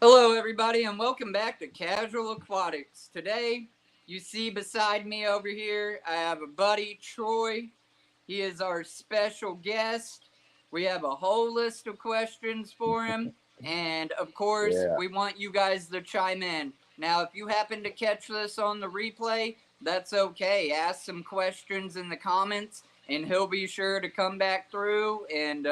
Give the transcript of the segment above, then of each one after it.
Hello, everybody, and welcome back to Casual Aquatics. Today, you see beside me over here, I have a buddy, Troy. He is our special guest. We have a whole list of questions for him, and of course, Yeah. we want you guys to chime in. Now, if you happen to catch this on the replay, that's okay. Ask some questions in the comments, and he'll be sure to come back through and,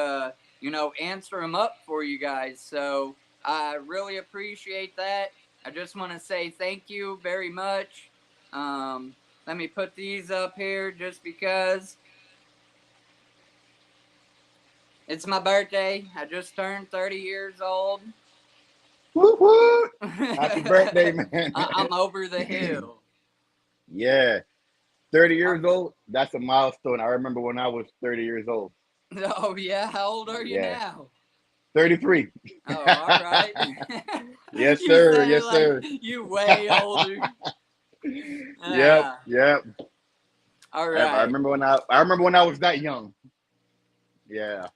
answer them up for you guys. So, I really appreciate that. I just want to say thank you very much. Let me put these up here just because it's my birthday. I just turned 30 years old. Woo woo! Happy birthday, I- man. am over the hill. Yeah. 30 Uh, years old, that's a milestone. I remember when I was 30 years old. oh, yeah. How old are you Yeah. now? 33. Oh, all right. Yes, You sir. say Yes, like sir. you way older. Yep. Yeah. Yep. All I right. remember when I was that young. Yeah.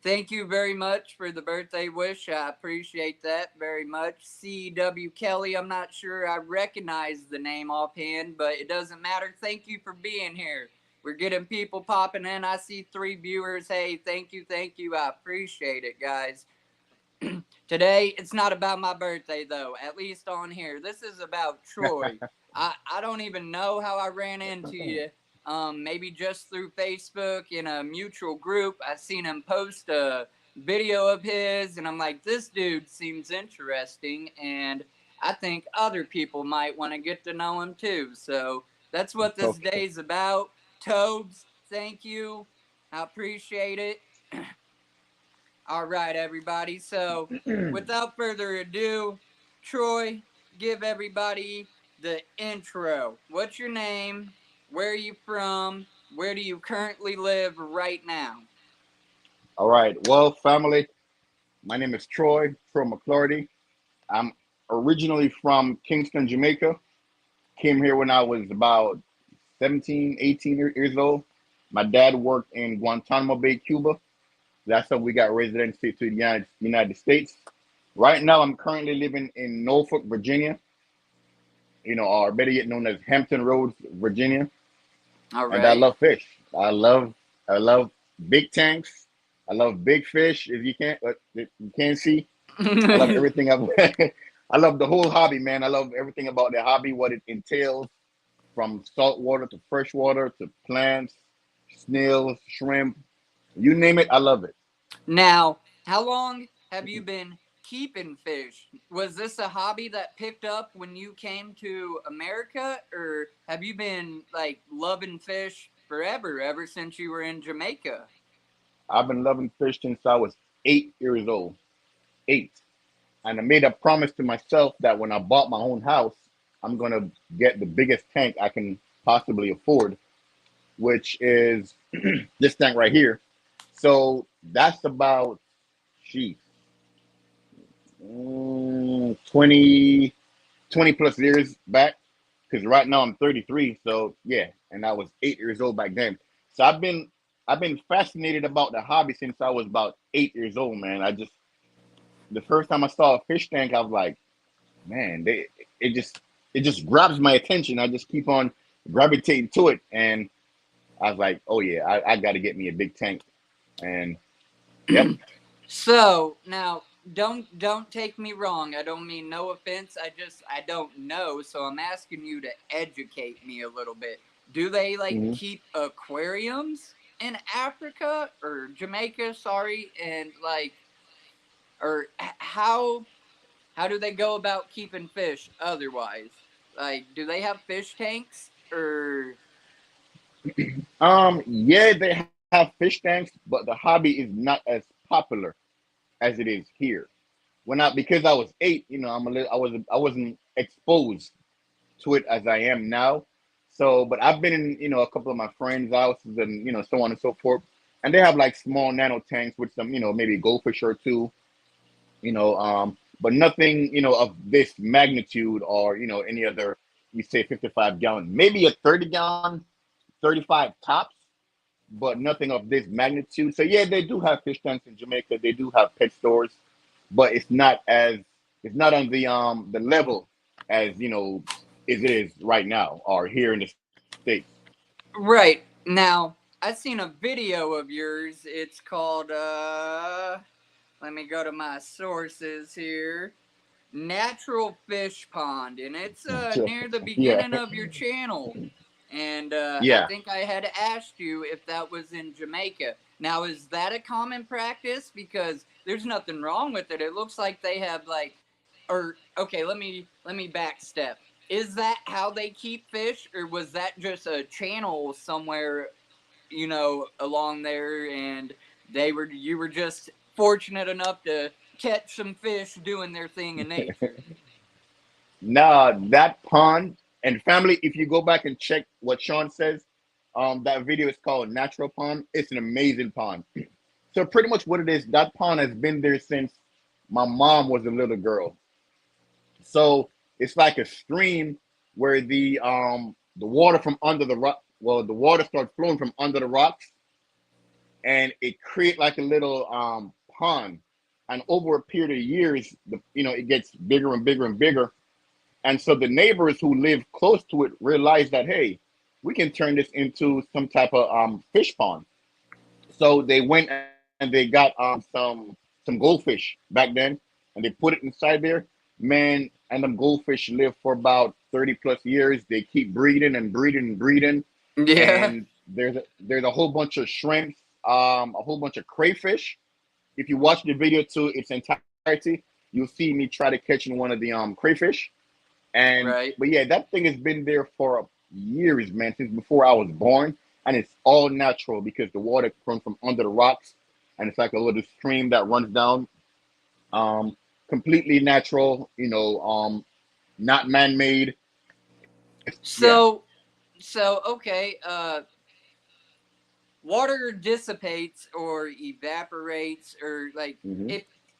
Thank you very much for the birthday wish. I appreciate that very much. C.W. Kelly, I'm not sure I recognize the name offhand, but it doesn't matter. Thank you for being here. We're getting people popping in. I see 3 viewers. Hey, thank you, thank you. I appreciate it, guys. Today, it's not about my birthday, though, at least on here. This is about Troy. I don't even know how I ran into you. Maybe just through Facebook in a mutual group. I seen him post a video of his, and I'm like, this dude seems interesting, and I think other people might want to get to know him too. So that's what this Okay. day's about. Tobes, thank you. I appreciate it. All right, everybody. So, without further ado, Troy, give everybody the intro. What's your name? Where are you from? Where do you currently live right now? All right. Well, family, my name is Troy from mclarty. I'm originally from Kingston, Jamaica. Came here when I was about 17, 18 years old. My dad worked in Guantanamo Bay, Cuba. That's how we got residency to the United States. Right now, I'm currently living in Norfolk, Virginia, or better yet known as Hampton Roads, Virginia. All And I right. love fish. I love big tanks. I love big fish. If you can't see, I love everything. I love the whole hobby, man. I love everything about the hobby, what it entails, from salt water to fresh water to plants, snails, shrimp, you name it. I love it. Now, how long have you been keeping fish? Was this a hobby that picked up when you came to America, or have you been like loving fish forever, ever since you were in Jamaica? I've been loving fish since I was 8 years old. Eight. And I made a promise to myself that when I bought my own house, I'm gonna get the biggest tank I can possibly afford, which is this tank right here. So that's about, geez, 20, 20 plus years back. Because right now I'm 33, so yeah, and I was 8 years old back then. So I've been fascinated about the hobby since I was about 8 years old, man. The first time I saw a fish tank, I was like, man, it just it just grabs my attention. I just keep on gravitating to it, and I was like, oh yeah, I got to get me a big tank. And yep. So now, don't take me wrong. I don't mean no offense. I don't know. So I'm asking you to educate me a little bit. Do they like Hmm. keep aquariums in Africa or Jamaica? Sorry, and like, or how do they go about keeping fish otherwise? Like, do they have fish tanks or? Yeah, they have fish tanks, but the hobby is not as popular as it is here. Because I was eight, I wasn't exposed to it as I am now. So, but I've been in, a couple of my friends' houses and, so on and so forth. And they have like small nano tanks with some, maybe goldfish or two, but nothing, of this magnitude or, any other, you say 55-gallon, maybe a 30-gallon, 35 tops, but nothing of this magnitude. So yeah, they do have fish tanks in Jamaica. They do have pet stores. but it's not on the level as as it is right now or here in the States. Right. Now, I seen a video of yours. It's called let me go to my sources here. Natural Fish Pond, and it's near the Yeah, beginning of your channel. And I yeah. think I had asked you if that was in Jamaica. Now, is that a common practice? Because there's nothing wrong with it. It looks like they have like, or okay, let me backstep. Is that how they keep fish, or was that just a channel somewhere, along there, and you were just fortunate enough to catch some fish doing their thing in nature? Nah, that pond and family. If you go back and check what Shawn says, that video is called Natural Pond. It's an amazing pond. So pretty much what it is, that pond has been there since my mom was a little girl. So it's like a stream where the water from under the rock, well, the water starts flowing from under the rocks, and it create like a little pond. And over a period of years, it gets bigger and bigger and bigger. And so the neighbors who live close to it realize that, hey, we can turn this into some type of fish pond. So they went and they got some goldfish back then, and they put it inside there. Man, and them goldfish live for about 30 plus years. They keep breeding and breeding and breeding. Yeah. And there's a whole bunch of shrimps, a whole bunch of crayfish. If you watch the video to its entirety, you'll see me try to catch in one of the crayfish. And Right. but yeah, that thing has been there for years, man, since before I was born, and it's all natural because the water comes from under the rocks, and it's like a little stream that runs down. Um, Completely natural, not man-made. Yeah. So, okay, water dissipates or evaporates, or like, Hmm.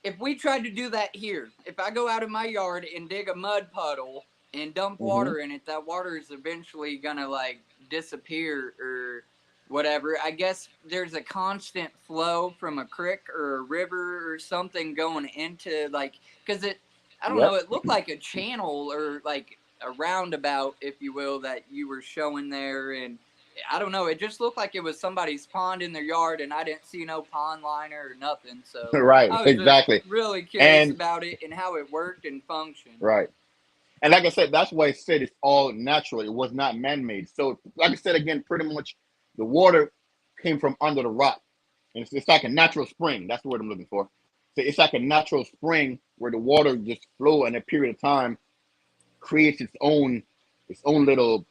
if we tried to do that here, if I go out in my yard and dig a mud puddle and dump Hmm. water in it, that water is eventually gonna like disappear or whatever. I guess there's a constant flow from a creek or a river or something going into, like, because I don't know, Yep. it looked like a channel or like a roundabout, if you will, that you were showing there. And I don't know, it just looked like it was somebody's pond in their yard, and I didn't see no pond liner or nothing. So Right. I was just Exactly. really curious And about it and how it worked and functioned. right. And like I said, that's why I said it's all natural. It was not man-made. So, like I said again, pretty much the water came from under the rock, and it's like a natural spring. That's the word I'm looking for. So it's like a natural spring where the water just flow in a period of time, creates its own little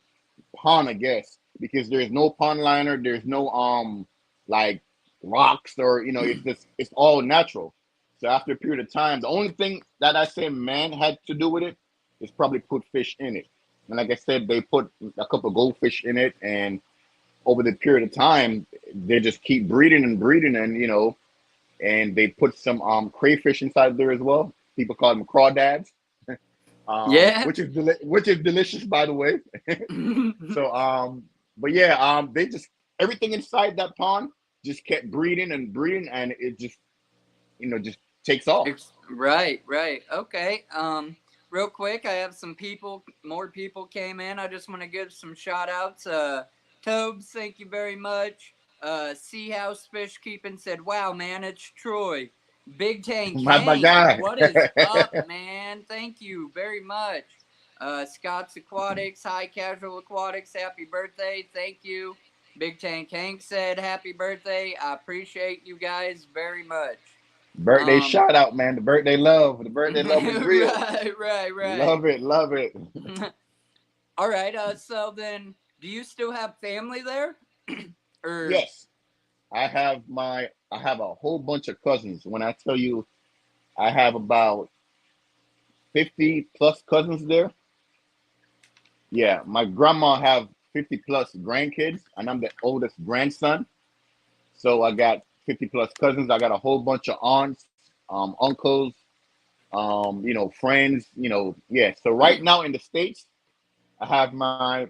pond, I guess, because there's no pond liner, there's no like rocks or it's all natural. So after a period of time, the only thing that I say man had to do with it is probably put fish in it. And like I said, they put a couple of goldfish in it, and over the period of time, they just keep breeding and breeding, and and they put some crayfish inside there as well. People call them crawdads, Yeah. which is delicious, by the way. So but yeah, they just everything inside that pond just kept breeding and breeding, and it just just takes off. Right, right. Okay. Real quick, I have more people came in. I just want to give some shout outs. Tobes, thank you very much. Sea House Fish Keeping said, "Wow, man, it's Troy." Big Tank My Hank, guy. what is up, man? Thank you very much. Scott's Aquatics, Hi Casual Aquatics, happy birthday. Thank you. Big Tank Hank said, "Happy birthday. I appreciate you guys very much." Birthday Um, shout out, man. The birthday love is real. right, right, right. Love it, love it. All right. So then, do you still have family there, or Yes, I have a whole bunch of cousins. When I tell you I have about 50 plus cousins there. Yeah, my grandma have 50 plus grandkids, and I'm the oldest grandson. So I got 50 plus cousins. I got a whole bunch of aunts, uncles, friends. Yeah. So right now in the States, I have my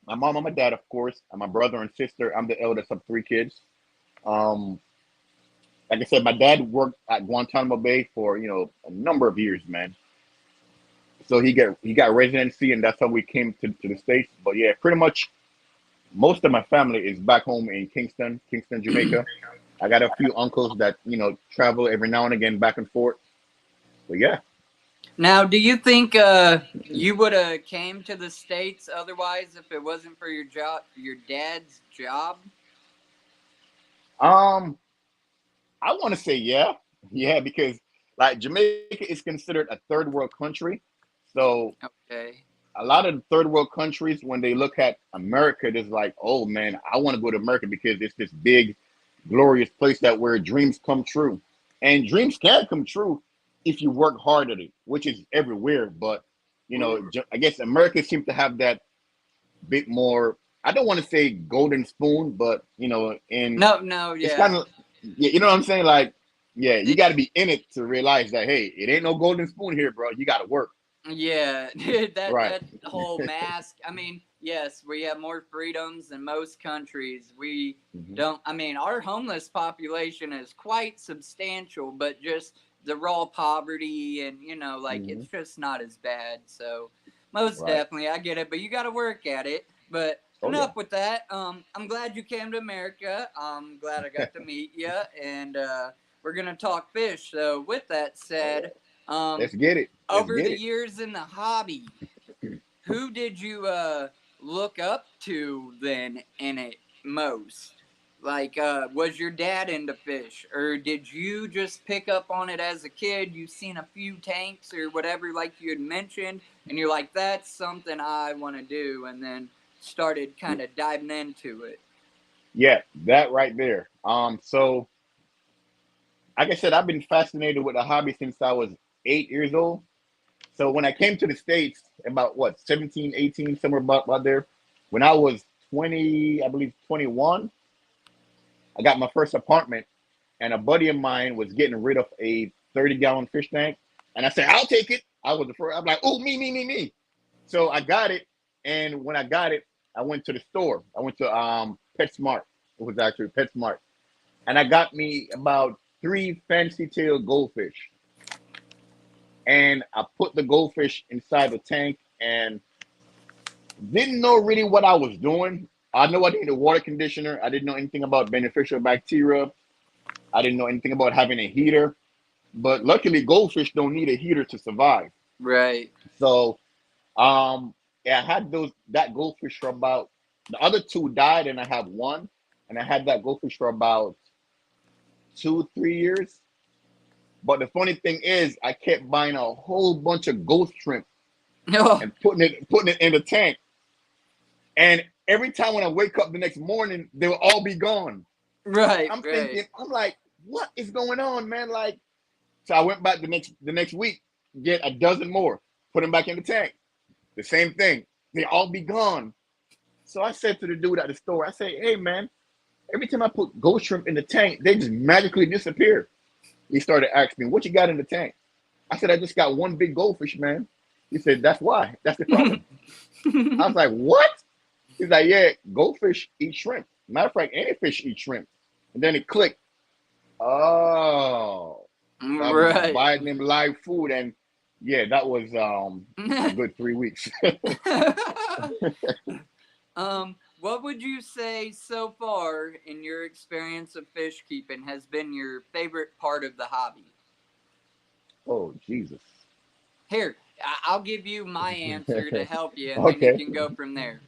mom and my dad, of course, and my brother and sister. I'm the eldest of three kids. Um, like I said, my dad worked at Guantanamo Bay for a number of years, man. So he got residency, and that's how we came to the states. But yeah, pretty much most of my family is back home in Kingston, Jamaica. I got a few uncles that travel every now and again back and forth. But yeah, Now, do you think you would have came to the States otherwise if it wasn't for your job, your dad's job? um, I want to say yeah, yeah, because like Jamaica is considered a third world country, so Okay. a lot of the third world countries, when they look at America, it's like, oh man, I want to go to America because it's this big, glorious place that where dreams come true, and dreams can come true if you work hard at it, which is everywhere. But I guess America seems to have that bit more. I don't want to say golden spoon, but and No, no, it's yeah. kind of, yeah, you know what I'm saying? Like, yeah, you The- got to be in it to realize that hey, it ain't no golden spoon here, bro. You got to work. Yeah, that Right. that whole mask. I mean, yes, we have more freedoms than most countries. We Hmm. don't. I mean, our homeless population is quite substantial, but just the raw poverty and like Hmm. it's just not as bad. So, most Right. definitely, I get it, but you got to work at it. But Oh yeah. enough with that. I'm glad you came to America. I'm glad I got to meet you, and we're gonna talk fish. So, with that Oh said, yeah. um Let's get it. Let's over get the it. years in the hobby, who did you look up to then in it most? Like, was your dad into fish, or did you just pick up on it as a kid? You seen a few tanks or whatever, like you had mentioned, and you're like, "That's something I want to do," and then started Yeah, kind of diving into it. yeah, that right there. So like I said, I've been fascinated with the hobby since I was 8 years old. So when I came to the States, about what, 17, 18, somewhere about there, when I was 20, I believe 21, I got my first apartment, and a buddy of mine was getting rid of a 30-gallon fish tank. And I said, I'll take it. I was the first. I'm like, oh, me. So I got it. And when I got it, I went to the store. I went to PetSmart. It was actually PetSmart. And I got me about three fancy tailed goldfish. And I put the goldfish inside the tank and didn't know really what I was doing. I know I needed a water conditioner. I didn't know anything about beneficial bacteria. I didn't know anything about having a heater. But luckily, goldfish don't need a heater to survive. Right. So, yeah, I had that goldfish for about, the other two died, and I have one, and I had that goldfish for about 2, 3 years. But the funny thing is, I kept buying a whole bunch of ghost shrimp Oh, and putting it in the tank. And every time when I wake up the next morning, they will all be gone. right, I'm right. thinking, I'm like, what is going on, man? Like, so I went back the next week, get a dozen more, put them back in the tank. The same thing. They all be gone. So I said to the dude at the store, I say, hey man, every time I put ghost shrimp in the tank, they just magically disappear. He started asking me, what you got in the tank? I said, I just got one big goldfish, man. He said, that's why. That's the problem. I was like, what? He's like, yeah, goldfish eat shrimp. Matter of fact, any fish eat shrimp. And then it clicked. Oh. So I was just Right. buying them live food, and yeah, that was a good 3 weeks. What would you say so far in your experience of fish keeping has been your favorite part of the hobby? Oh Jesus. Here, I'll give you my answer to help you, and then you Okay. can go from there.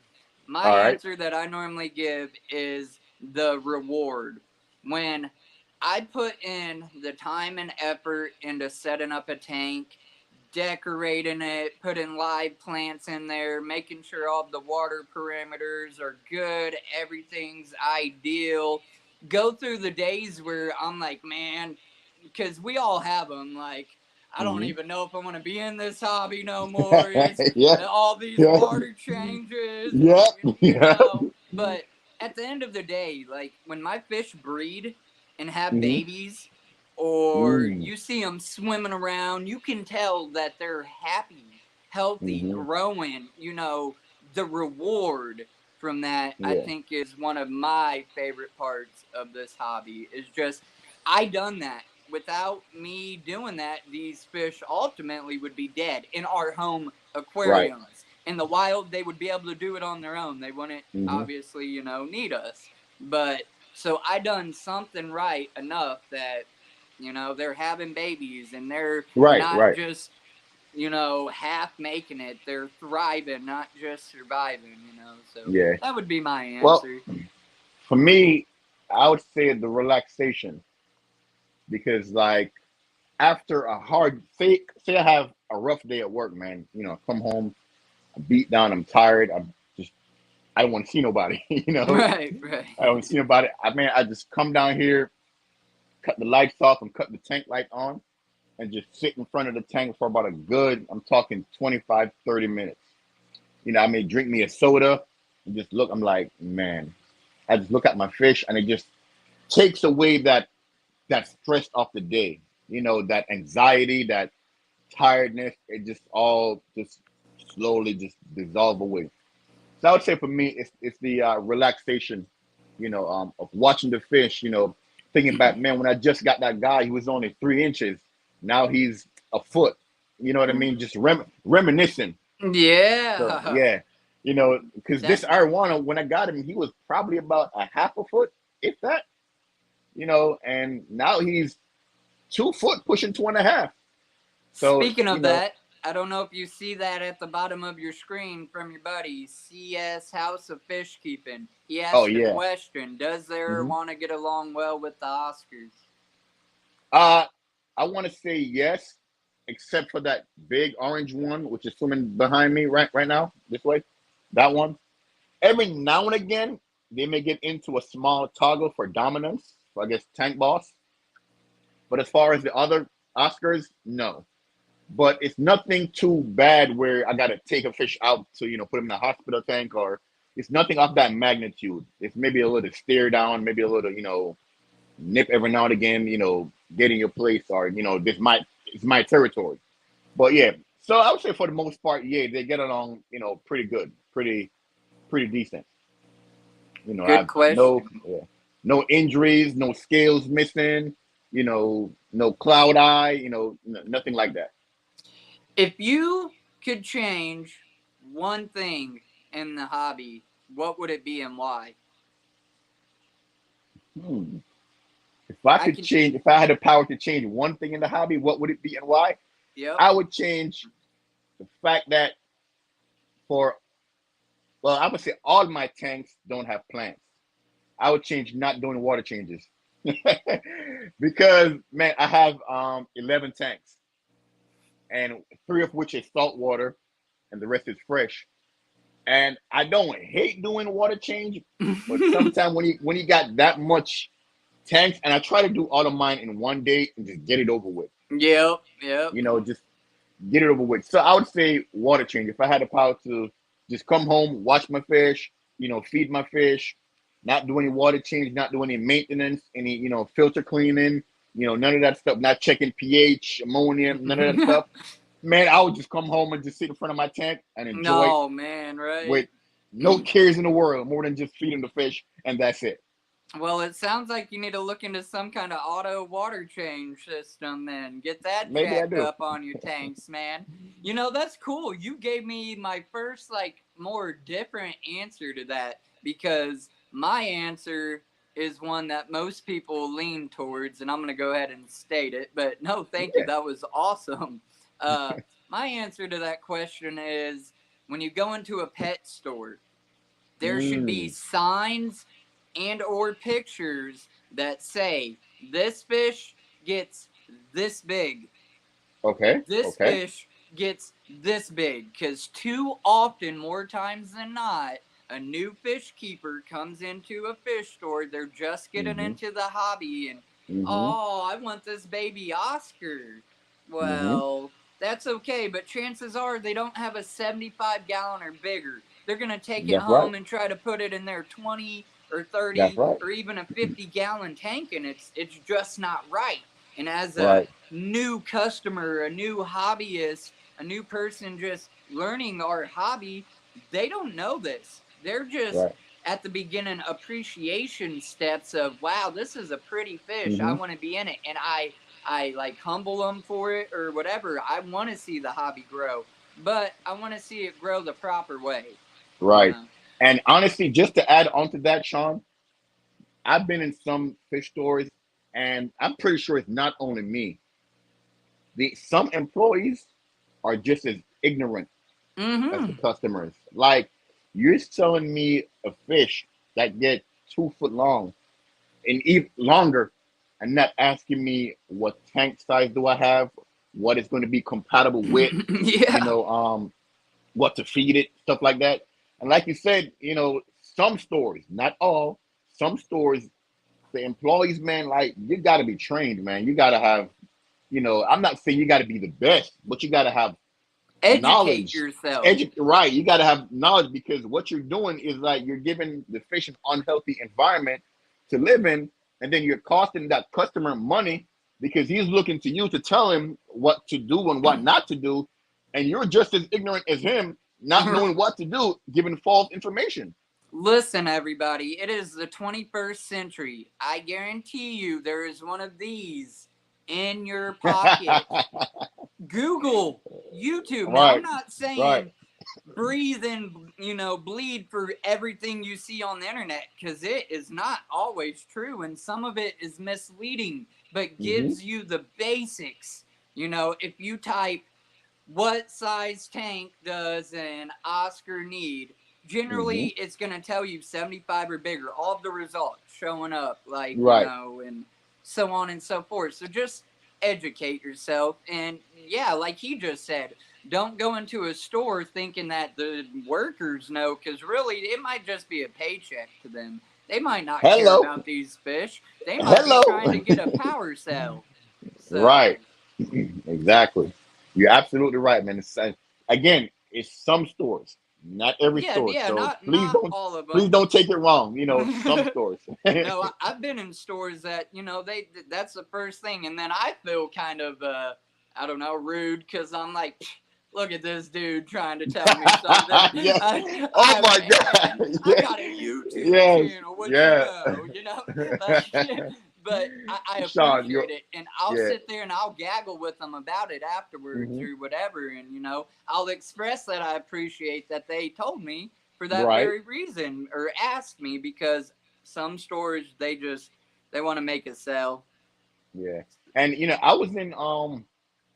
My All right. answer that I normally give is the reward. When I put in the time and effort into setting up a tank, decorating it, putting live plants in there, making sure all the water parameters are good, everything's ideal. Go through the days where I'm like, man, because we all have them. Like, I don't Hmm. even know if I want to be in this hobby no more. It's Yeah. all these Yeah. water changes, Yeah. Yeah. But at the end of the day, like when my fish breed and have Hmm. babies, or Mm. you see them swimming around, you can tell that they're happy, healthy, Hmm. growing. The reward from that, I Yeah. think, is one of my favorite parts of this hobby. Is just I done that. Without me doing that, these fish ultimately would be dead in our home Right. aquariums. In the wild, they would be able to do it on their own. They wouldn't Mm-hmm. obviously, need us. But so I done something right enough that, they're having babies and they're Right. not Right. just, half making it. They're thriving, not just surviving. So Yeah. that would be my Well, answer. for me, I would say the relaxation because like after a hard say I have a rough day at work, man. I come home, I'm beat down, I'm tired, I don't want to see nobody. Right, right. I don't see nobody. I just come down here, cut the lights off, and cut the tank light on, and just sit in front of the tank for about a good, I'm talking 25, 30 minutes. I may drink me a soda and just look. I'm like, man, I just look at my fish, and it just takes away that stress off the day. That anxiety, that tiredness. It just all just slowly just dissolve away. So I would say for me, it's the relaxation, of watching the fish. Thinking back, man, when I just got that guy, he was only 3 inches. Now he's a foot. You know what I mean? Just reminiscing. So Yeah, yeah, because this that arowana, when I got him, he was probably about a half a foot, if that. And now he's 2 foot, pushing 2.5. So Speaking of that, I don't know if you see that at the bottom of your screen from your buddy, CS House of Fish Keeping. He oh asked a yeah. question. Does there hmm want to get along well with the Oscars? Uh, I want to say yes, except for that big orange one, which is swimming behind me right now, this way. That one. Every now and again, they may get into a small toggle for dominance, for I guess tank boss. But as far as the other Oscars, no. But it's nothing too bad where I gotta take a fish out to put him in a hospital tank, or it's nothing of that magnitude. It's maybe a little stare down, maybe a little nip every now and again, get in your place, or it's my territory. But yeah, so I would say for the most part, yeah, they get along, pretty good, pretty decent. I Good have no question. yeah, no injuries, no scales missing, no cloud eye, nothing like that. If you could change one thing in the hobby, what would it be and why? Hmm. I can. If I had the power to change one thing in the hobby, what would it be and why? Yep. I would change the fact that for, well, I would say all my tanks don't have plants. I would change not doing water changes. Because man, I have 11 tanks, and three of which is salt water and the rest is fresh. And I don't hate doing water change, but sometimes when you got that much tanks, and I try to do all of mine in one day and just get it over with. Yep. Yep. Just get it over with. So I would say water change. If I had the power to just come home, watch my fish, feed my fish, not do any water change, not do any maintenance, any filter cleaning, none of that stuff, not checking pH, ammonia, none of that stuff. Man, I would just come home and just sit in front of my tank and enjoy it No, man. Right. with no cares in the world, more than just feeding the fish, and that's it. Well, it sounds like you need to look into some kind of auto water change system then. Get that Maybe I jacked do. up on your tanks, man. That's cool. You gave me my first, more different answer to that because my answer is one that most people lean towards, and I'm going to go ahead and state it. But no, thank you. Yeah. That was awesome. Uh, my answer to that question is when you go into a pet store, there should be Mm. signs and or pictures that say this fish gets this big, Okay. this Okay. fish gets this big, because too often, more times than not, a new fish keeper comes into a fish store, they're just getting Mm-hmm. into the hobby, and Mm-hmm. oh, I want this baby Oscar. Mm-hmm. Well, that's okay, but chances are they don't have a 75-gallon or bigger. They're going to take it That's right. home and try to put it in their 20 or That's 30 right. or even a 50-gallon tank, and it's just not right. And as a Right. new customer, a new hobbyist, a new person just learning our hobby, they don't know this. They're just Right. at the beginning appreciation steps of, wow, this is a pretty fish, I Hmm. want to be in it, and I like humble them for it or whatever. I want to see the hobby grow, but I want to see it grow the proper way, you Right. know. And honestly, just to add on to that, Shawn, I've been in some fish stores, and I'm pretty sure it's not only me. Some employees are just as ignorant as the Mm-hmm. customers. Like, you're selling me a fish that get 2 foot long and even longer, and not asking me what tank size do I have, what it's going to be compatible with, you Yeah. know, what to feed it, stuff like that. And like you said, some stores, not all, some stores, the employees, man, like, you got to be trained, man. You got to have, I'm not saying you got to be the best, but you got to have Educate knowledge. yourself. Right, you got to have knowledge, because what you're doing is like you're giving the fish an unhealthy environment to live in, and then you're costing that customer money because he's looking to you to tell him what to do and what not to do, and you're just as ignorant as him, not knowing what to do, giving false information. Listen, everybody, it is the 21st century. I guarantee you there is one of these in your pocket. Google, YouTube. Now, I'm Right, not right. saying breathe and, bleed for everything you see on the internet, because it is not always true, and some of it is misleading, but Hmm. gives you the basics. If you type what size tank does an Oscar need, Hmm. generally it's going to tell you 75 or bigger, all of the results showing up, like, Right. and so on and so forth. So just educate yourself. And yeah, like he just said, don't go into a store thinking that the workers know, because really it might just be a paycheck to them. They might not care Hello. about these fish. They might be Hello. trying to get a power sale. So Right. Exactly. You're absolutely right, man. Again, it's some stores, not every yeah, store. yeah, So not not all of please them. don't take it wrong. Some stores. No, I've been in stores that that's the first thing, and then I feel kind of I don't know, rude, because I'm like, look at this dude trying to tell me something. Yes. Oh I my man, God. I Yes. got a YouTube Yes. channel. What you Yeah. know, like, but I Sean, appreciate it, and I'll yeah. sit there and I'll gaggle with them about it afterwards Hmm. or whatever, and I'll express that I appreciate that they told me for that Right. very reason, or asked me, because some stores they want to make it sell. Yeah. And I was in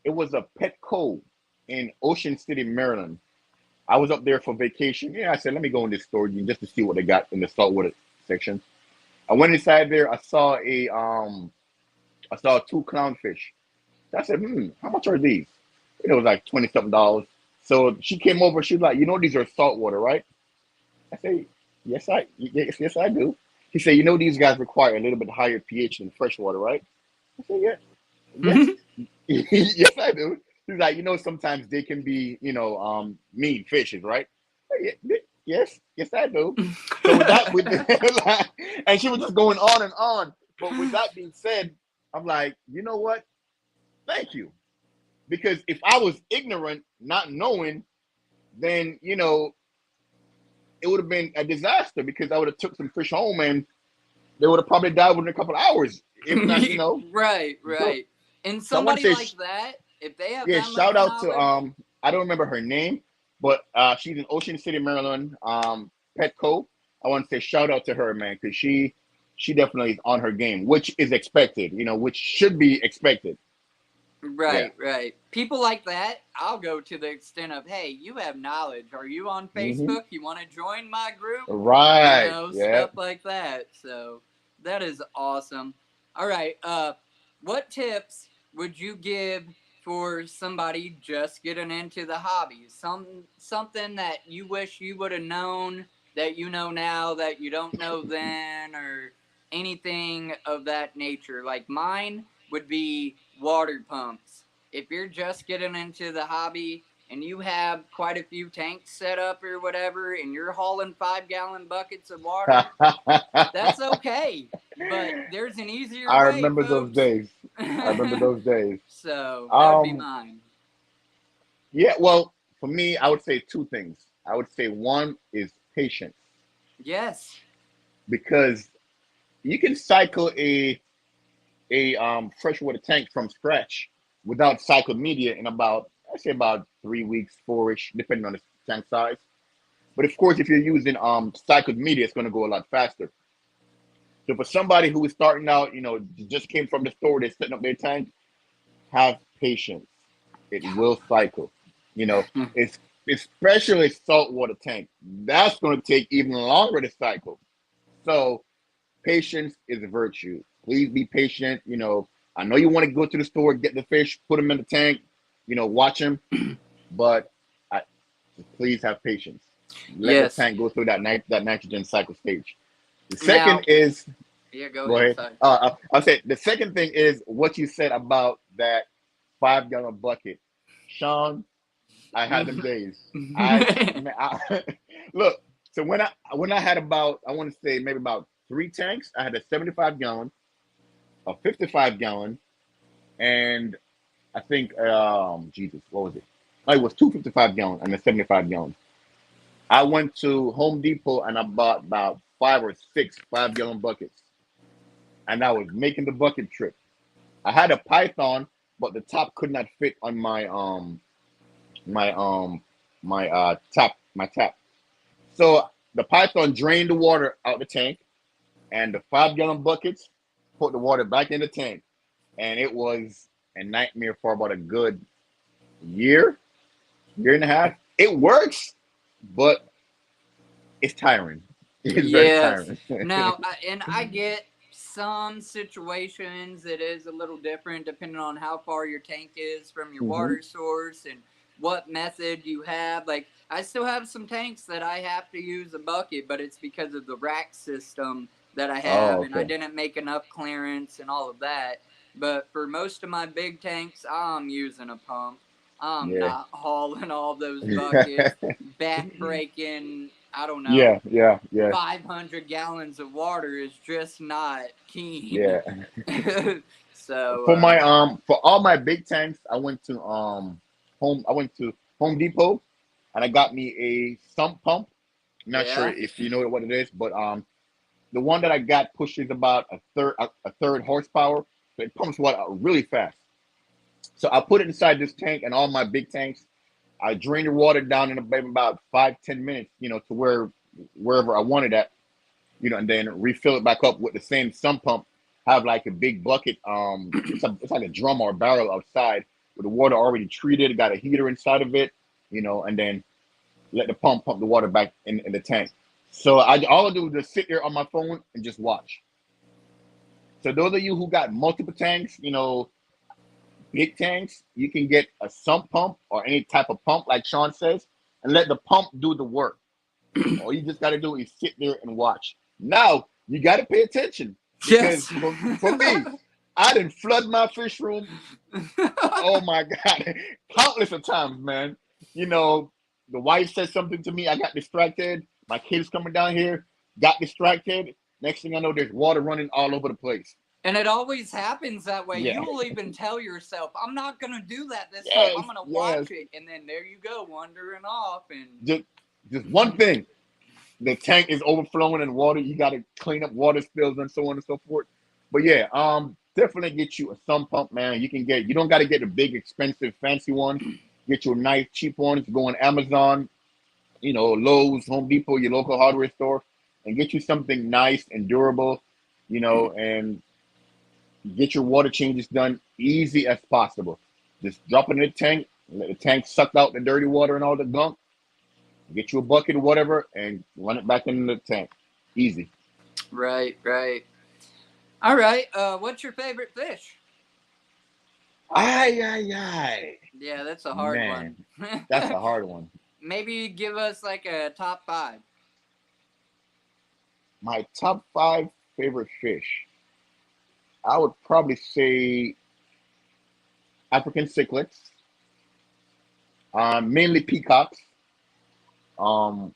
it was a Petco in Ocean City, Maryland. I was up there for vacation. Yeah, I said, let me go in this store just to see what they got in the saltwater section. I went inside there. I saw two clownfish. I said, how much are these? It was like 20 something dollars. So she came over. She was like, these are saltwater, right? I say, yes, I do. He said, these guys require a little bit higher pH than freshwater, right? I said, yeah, yes, yes, I do. He's like, sometimes they can be, mean fishes, right? Yes, yes, I do. So and she was just going on and on. But with that being said, I'm like, you know what? Thank you. Because if I was ignorant, not knowing, then, it would have been a disaster, because I would have took some fish home and they would have probably died within a couple of hours, if not, Right, so, right. And so I want to somebody say, like that, if they have yeah, that much shout out to knowledge. I don't remember her name, but she's in Ocean City, Maryland. Petco. I want to say shout out to her, man, because she definitely is on her game, which is expected, which should be expected. Yeah. Right, right. People like that, I'll go to the extent of, hey, you have knowledge. Are you on Hmm. Facebook? You want to join my group? Right. Yeah. Stuff like that. So that is awesome. All right. What tips would you give for somebody just getting into the hobby? Something that you wish you would have known that you know now that you don't know then, or anything of that nature. Like mine would be water pumps. If you're just getting into the hobby and you have quite a few tanks set up or whatever, and you're hauling 5 gallon buckets of water, that's okay. But there's an easier I way, remember those folks. days. I remember those days. So that would be Um, mine. yeah, well, for me, I would say two things. I would say one is patience. Yes. because you can cycle a freshwater tank from scratch without cycled media in about, I say, about 3 weeks, 4-ish, depending on the tank size. But of course, if you're using cycled media, it's going to go a lot faster. So for somebody who is starting out, just came from the store, they're setting up their tank, have patience. It will cycle. You know, it's especially saltwater tank. That's going to take even longer to cycle. So patience is a virtue. Please be patient. I know you want to go to the store, get the fish, put them in the tank, watch them, but I, please have patience. Let the Yes. tank go through that nitrogen cycle stage. The second Now, is, yeah, go go ahead. ahead. Sorry. I'll say the second thing is what you said about that 5 gallon bucket. Shawn, I had them days. I look. So when I had about, I want to say maybe about 3 tanks. I had a 75 gallon, a 55 gallon, and I think Jesus, what was it? Oh, it was 2 55 gallon and a 75 gallon. I went to Home Depot and I bought about 5 or 6 5 gallon buckets, and I was making the bucket trip. I had a python, but the top could not fit on my tap. So the python drained the water out the tank, and the 5 gallon buckets put the water back in the tank, and it was a nightmare for about a good year, year and a half. It works, but it's tiring. It's very Yes. tiring. Now, and I get some situations it is a little different depending on how far your tank is from your Hmm. water source and what method you have. Like, I still have some tanks that I have to use a bucket, but it's because of the rack system that I Oh, have, and I okay. didn't make enough clearance and all of that. But for most of my big tanks, I'm using a pump. I'm Yeah. not hauling all those buckets, back breaking, I don't know, Yeah, yeah, yeah, 500 gallons of water is just not keen. yeah. So, For all my big tanks, I went to Home Depot and I got me a sump pump. I'm not sure yeah. if you know what it is, but the one that I got pushes about a third horsepower. So it pumps water out really fast. So I put it inside this tank and all my big tanks. I drain the water down in about 5-10 minutes, to wherever I wanted at, and then refill it back up with the same sump pump. Have like a big bucket. It's like a drum or a barrel outside with the water already treated. Got a heater inside of it, and then let the pump the water back in the tank. So all I do is just sit there on my phone and just watch. So those of you who got multiple tanks, big tanks, you can get a sump pump or any type of pump, like Shawn says, and let the pump do the work. All you just got to do is sit there and watch. Now you got to pay attention because Yes. for me, I didn't flood my fish room. Oh my god, countless of times, man. You know, the wife said something to me. I got distracted. My kids coming down here, got distracted. Next thing I know, there's water running all over the place. And it always happens that way. Yeah. You'll even tell yourself, I'm not going to do that this time. I'm Yes. going to Yes. watch it. And then there you go, wandering off. Just, just one thing. The tank is overflowing in water. You got to clean up water spills and so on and so forth. But yeah, definitely get you a sump pump, man. You don't got to get a big, expensive, fancy one. Get you a nice, cheap one. Go on Amazon, Lowe's, Home Depot, your local hardware store, and get you something nice and durable, and get your water changes done easy as possible. Just drop it in the tank, let the tank suck out the dirty water and all the gunk. Get you a bucket or whatever, and run it back in the tank. Easy. Right, right. All right. What's your favorite fish? Ay, ay, ay. Yeah, that's a hard one. Man, that's a hard one. Maybe give us like a top five. My top 5 favorite fish. I would probably say African cichlids, mainly peacocks. Um,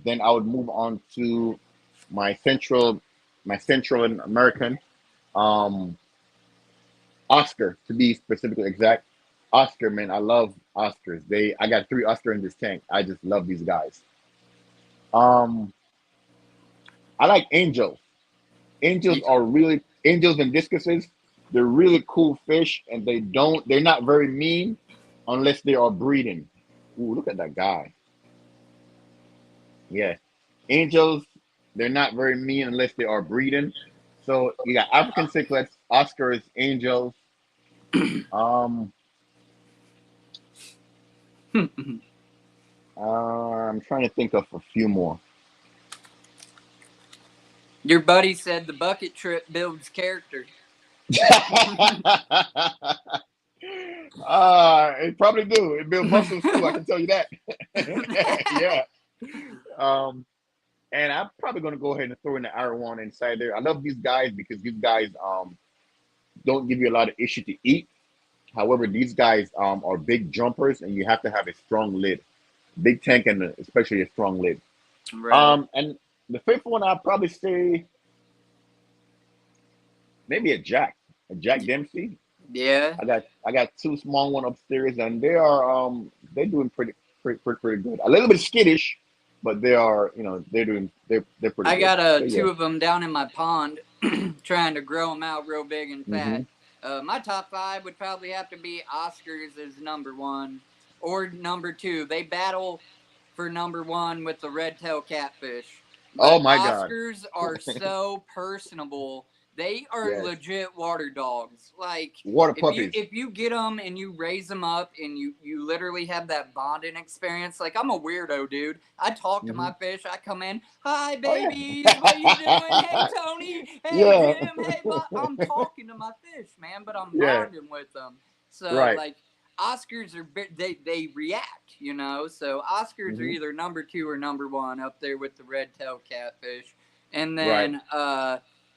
then I would move on to my central, my Central American, um, Oscar to be specifically exact. Oscar, man, I love Oscars. I got 3 Oscar in this tank. I just love these guys. Um, I like angels. Angels are really angels and discuses. They're really cool fish, and they're not very mean unless they are breeding. Ooh, look at that guy. Yeah, angels. They're not very mean unless they are breeding. So you got African cichlids, Oscars, angels. Um, I'm trying to think of a few more. Your buddy said the bucket trip builds character. It probably do. It build muscles too. I can tell you that. Yeah. Um, and I'm probably gonna go ahead and throw in the Arowana inside there. I love these guys because these guys don't give you a lot of issue to eat. However, these guys are big jumpers, and you have to have a strong lid, big tank, and especially a strong lid. Right. And the fifth one, I'd probably say maybe a Jack Dempsey. Yeah. I got two small one upstairs, and they're doing pretty good. A little bit skittish, but they are they're pretty I good. got So yeah. two of them down in my pond, trying to grow them out real big and fat. Hmm. My top five would probably have to be Oscars as number one or number two. They battle for number one with the red tail catfish. Oh But my God. Oscars are so personable. They are Yes. legit water dogs. Like Water if you puppies. if you get them and you raise them up and you literally have that bonding experience. Like I'm a weirdo, dude. I talk to Hmm. my fish. I come in, hi Oh babies, what you doing? Hey yeah. Tony, hey Yeah. Jim, hey Bob. I'm talking to my fish, man, but I'm Yeah. bonding with them. So Right. like Oscars are they react, you know. So Oscars are Hmm. either number two or number one up there with the red tail catfish, and Right. then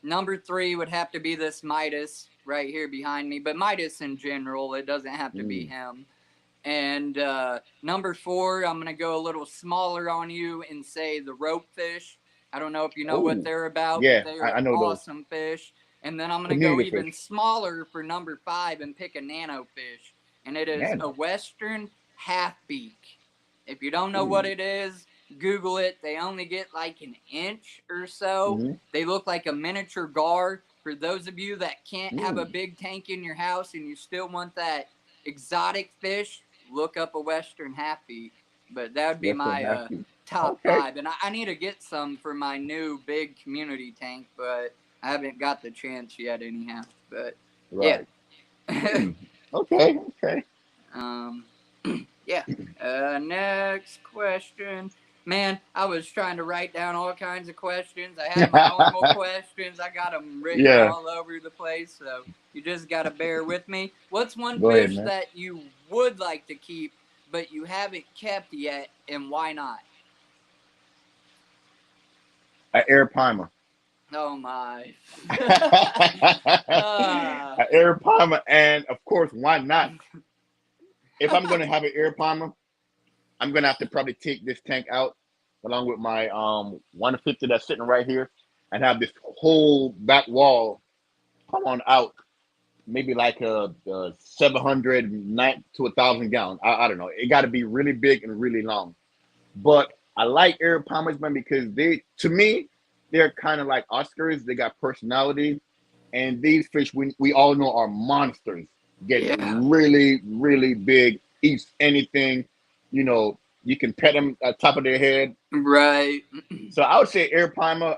number three would have to be this Midas right here behind me, but Midas in general, it doesn't have to be Mm. him. And number four, I'm gonna go a little smaller on you and say the rope fish. I don't know if you know what Oh, they're about, but yeah. they I are know those awesome fish. And then I'm gonna go community even fish. smaller for number five and pick a nano fish, and it is a Nano. western half beak. If you don't know what Ooh. it is, Google it. They only get like an inch or so. Hmm. They look like a miniature gar. For those of you that can't have a Ooh. big tank in your house and you still want that exotic fish, look up a western half beak. But that would be Western my Happy. top Okay. five. And I need to get some for my new big community tank, but I haven't got the chance yet, anyhow. But yeah. Right. Hmm. Okay. Okay. um, yeah. Next question. Man, I was trying to write down all kinds of questions. I had my normal questions. I got them written Yeah. all over the place. So you just got to bear with me. What's one Go ahead, fish man. that you would like to keep, but you haven't kept yet, and why not? An air primer. Oh, my. An air primer, and of course, why not? If I'm going to have an air primer, I'm going to have to probably take this tank out along with my 150 that's sitting right here, and have this whole back wall come on out. Maybe like a 700 to 1,000 gallon. I don't know. It got to be really big and really long. But I like air palmers, man, because to me, they're kind of like Oscars. They got personality, and these fish we all know are monsters. Get Yeah. really, really big, eats anything. You can pet them at top of their head. Right. So I would say air palmer.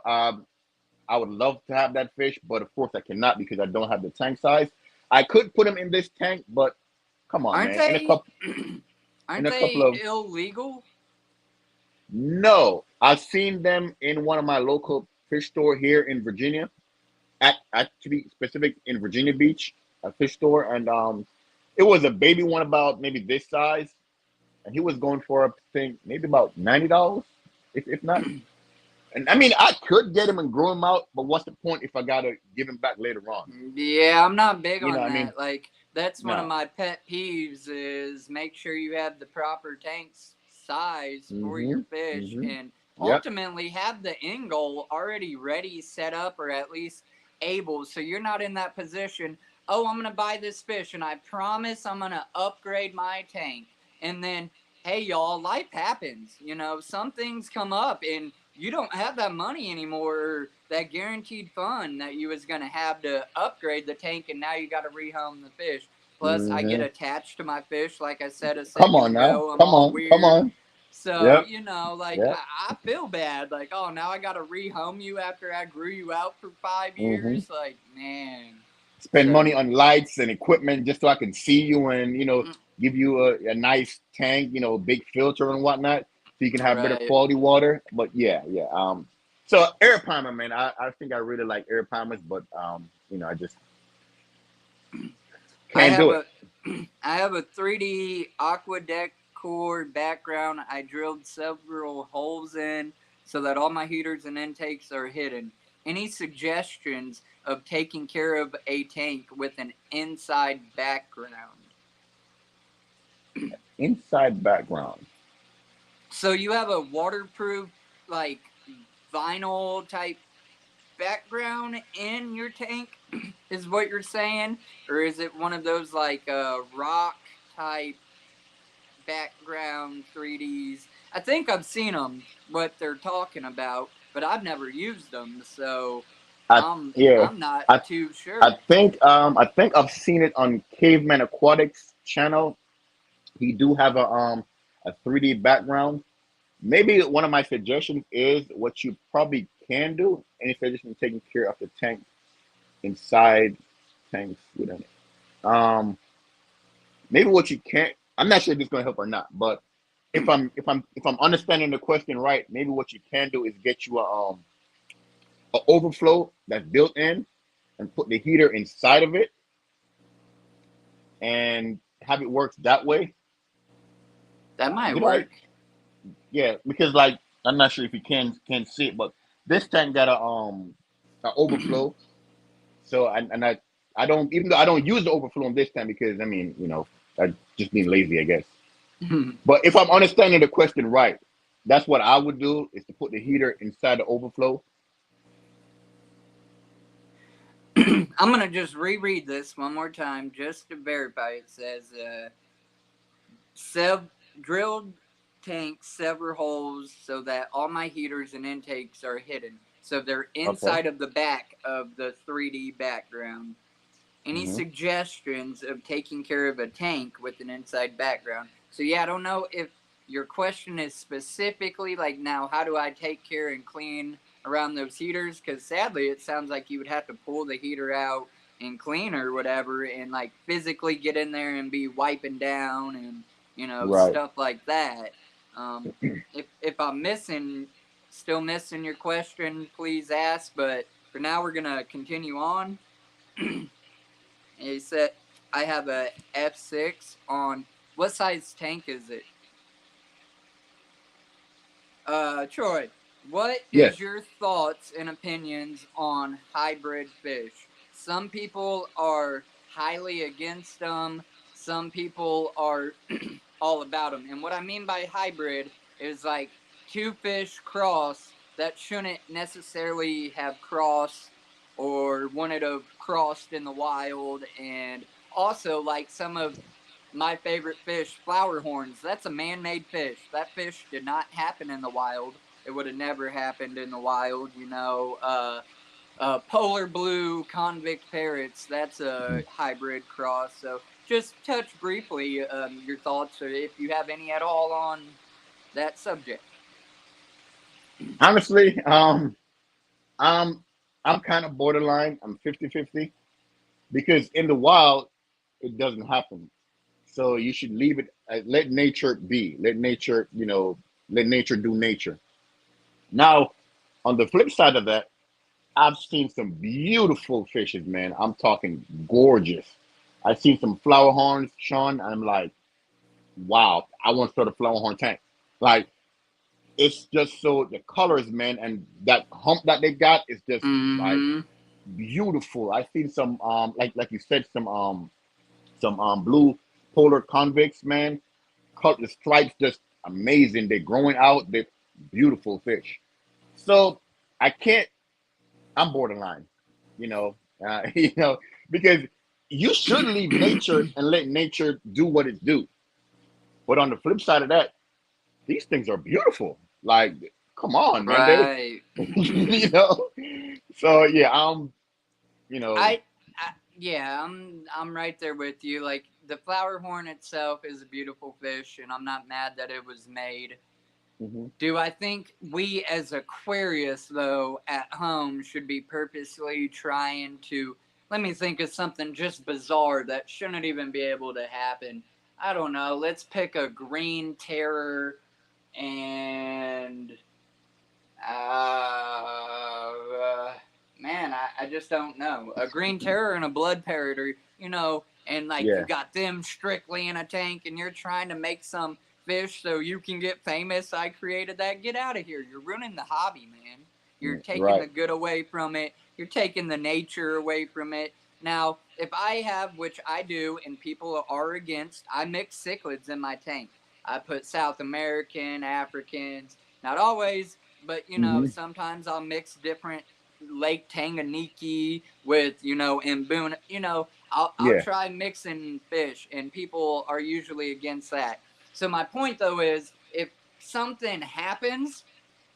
I would love to have that fish, but of course I cannot because I don't have the tank size. I could put them in this tank, but come on, Aren't man. In a they? couple, in Aren't a couple they of illegal? no, I've seen them in one of my local fish store here in Virginia. To be specific, in Virginia Beach, a fish store, and it was a baby one about maybe this size, and he was going for I think maybe about $90, if not. And I mean, I could get him and grow him out, but what's the point if I gotta give him back later on? Yeah, I'm not big You know, on what I mean, that. Like that's one of no. my pet peeves is make sure you have the proper tanks size for your Mhm. fish Mhm. and Yep. ultimately have the end goal already ready, set up, or at least able so you're not in that position, oh, I'm gonna buy this fish and I promise I'm gonna upgrade my tank. And then, hey y'all, life happens. You know, some things come up and you don't have that money anymore, or that guaranteed fund that you was gonna have to upgrade the tank, and now you got to rehome the fish. Plus, I get Hmm. attached to my fish, like I said a Come second on now. ago. I'm Come all on. Come weird. on. So, Yep. you know, like Yep. I feel bad. Like, oh, now I got to rehome you after I grew you out for 5 years. Hmm. Like, man. Spend money So, on lights and equipment just so I can see you and, mm, give you a nice tank, big filter and whatnot, so you can have better right. quality water. But yeah, yeah. So air primer, man, I think I really like air primers, but I just I can't have do it. a I have a 3D aqua decor background. I drilled several holes in so that all my heaters and intakes are hidden. Any suggestions of taking care of a tank with an inside background? Inside background. So you have a waterproof, like, vinyl type background in your tank, is what you're saying? Or is it one of those, like, rock type background 3Ds? I think I've seen them, what they're talking about, but I've never used them, so I I'm Yeah. I'm not I too I sure. think I think I've seen it on Caveman Aquatics channel. He do have a 3D background. Maybe one of my suggestions is what you probably can do. Any suggestion taking care of the tank inside tanks within it. Maybe what you can't. I'm not sure if this is gonna help or not, but if I'm understanding the question right, maybe what you can do is get you a overflow that's built in and put the heater inside of it and have it work that way. That might Did I? work. Yeah, because like I'm not sure if you can see it, but this tank got a overflow. So I don't, even though I don't use the overflow on this tank because I mean I just being lazy, I guess. But if I'm understanding the question right, that's what I would do is to put the heater inside the overflow. I'm gonna just reread this one more time just to verify. It says, Sev drilled tanks sever holes so that all my heaters and intakes are hidden. So they're Okay. inside of the back of the 3D background. Any Hmm. suggestions of taking care of a tank with an inside background? So yeah, I don't know if your question is specifically like, now how do I take care and clean around those heaters? Because sadly, it sounds like you would have to pull the heater out and clean or whatever, and like physically get in there and be wiping down and Right. stuff like that. If I'm still missing your question, please ask. But for now, we're gonna continue on. He said, I have a F6 on. What size tank is it? Troy, what Yes. is your thoughts and opinions on hybrid fish? Some people are highly against them. Some people are all about them. And what I mean by hybrid is like two fish cross that shouldn't necessarily have crossed or wanted to have crossed in the wild. And also, like some of my favorite fish, flower horns. That's a man-made fish. That fish did not happen in the wild. It would have never happened in the wild. Polar blue convict parrots. That's a hybrid cross. So just touch briefly your thoughts, or if you have any at all, on that subject. Honestly, I'm I'm kind of borderline. I'm 50-50 because in the wild it doesn't happen. So you should leave it. Let nature be. Let nature do nature. Now, on the flip side of that, I've seen some beautiful fishes, man. I'm talking gorgeous. I've seen some flower horns, Shawn. I'm like, wow, I want to start a flower horn tank. Like, it's just so the colors, man, and that hump that they got is just like Mm-hmm. beautiful. I've seen some like you said, some blue polar convicts, man. Cut the stripes just amazing. They're growing out. They're beautiful fish. So I can't. I'm borderline, you know, you know, because you should leave nature and let nature do what it do. But on the flip side of that, these things are beautiful. Like come on, man. They, Right. you know. So yeah, you know, I yeah, I'm right there with you. Like the flower horn itself is a beautiful fish, and I'm not mad that it was made. hmm Do I think we as Aquarius though at home should be purposely trying to, let me think of something just bizarre that shouldn't even be able to happen. I don't know. Let's pick a green terror and uh, man, I just don't know. A green terror and a blood parrot, or and like you yeah, got them strictly in a tank, and you're trying to make some fish so you can get famous. I created that. Get out of here! You're ruining the hobby, man. You're taking the right. good away from it. You're taking the nature away from it. Now, if I have, which I do, and people are against, I mix cichlids in my tank. I put South American, Africans, not always, but hmm sometimes I'll mix different Lake Tanganyika with Mbuna. I'll Yeah. try mixing fish, and people are usually against that. So my point though is, if something happens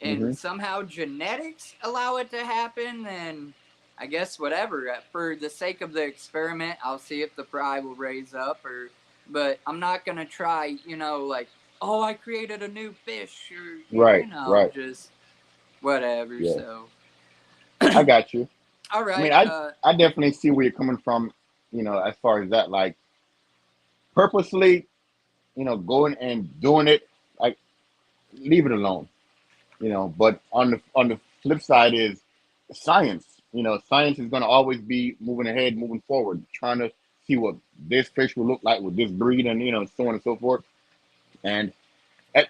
and hmm somehow genetics allow it to happen, then I guess whatever. For the sake of the experiment, I'll see if the fry will raise up, or but I'm not gonna try. Like, oh, I created a new fish, or Right. Right. just whatever. Yeah. So, I got you. all I mean, right. I definitely see where you're coming from. As far as that, like purposely, going and doing it, like leave it alone. But on the flip side is science. Science is going to always be moving ahead, moving forward, trying to see what this fish will look like with this breed, and so on and so forth. And it-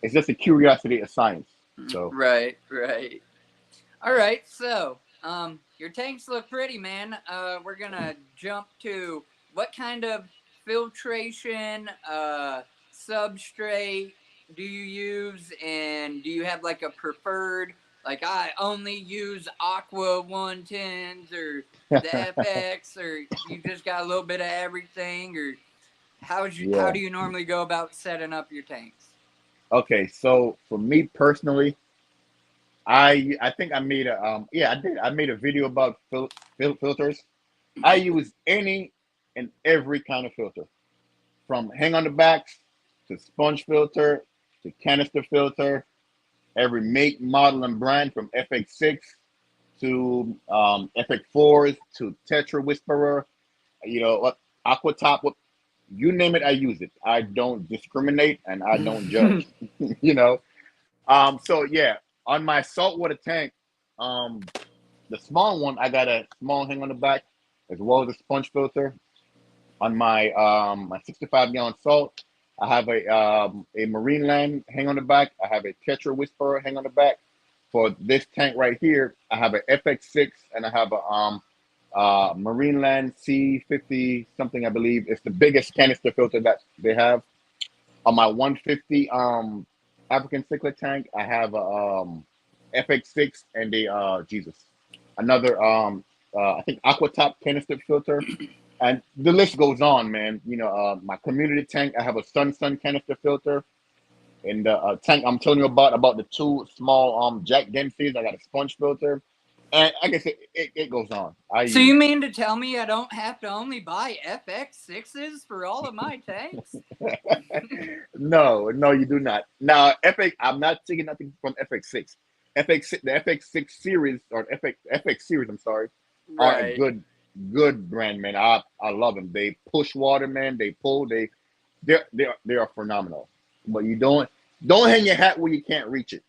it's just a curiosity of science. So Right, right. All right, so your tanks look pretty, man. We're gonna jump to what kind of filtration substrate do you use, and do you have like a preferred? Like I only use Aqua 110s or the FX, or you just got a little bit of everything, or how yeah. do you normally go about setting up your tanks? Okay. So for me personally, I think I made a yeah, I did. I made a video about filters. I use any and every kind of filter, from hang on the backs to sponge filter to canister filter, every make, model, and brand from FX6 to FX4s to Tetra Whisperer, what Aquatop, what you name it, I use it. I don't discriminate and I don't judge. you know. So yeah, on my saltwater tank, um, the small one, I got a small hang on the back as well as a sponge filter. On my 65-gallon salt, I have a marine land hang on the back. I have a Tetra Whisperer hang on the back. For this tank right here, I have an FX6 and I have a marine land C50 something, I believe. It's the biggest canister filter that they have. On my 150 African cichlid tank, I have a FX6 and a Jesus, another I think Aquatop canister filter, and the list goes on, man. My community tank, I have a Sun canister filter. And the tank I'm telling you about the two small Jack Dempsey's, I got a sponge filter. And I guess it goes on. I So you use mean to tell me I don't have to only buy FX6s for all of my tanks? no, you do not. Now, I'm not taking nothing from FX6. The FX6 series, or FX series, I'm sorry, are a Right. good brand, man. I love them. They push water, man. They pull. They are phenomenal. But you don't hang your hat where you can't reach it.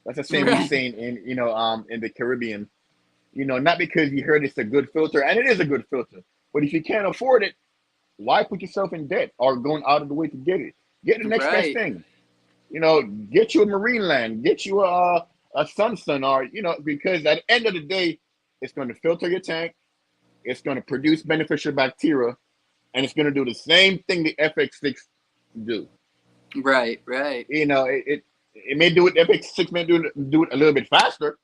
That's the same we Right. saying in the Caribbean. Not because you heard it's a good filter, and it is a good filter. But if you can't afford it, why put yourself in debt or going out of the way to get it? Get the next best Right. thing. Get you a marine land, get you a sun, or because at the end of the day, it's going to filter your tank, it's going to produce beneficial bacteria, and it's going to do the same thing the FX6 do. Right. Right. It may do it. FX6 may do it a little bit faster.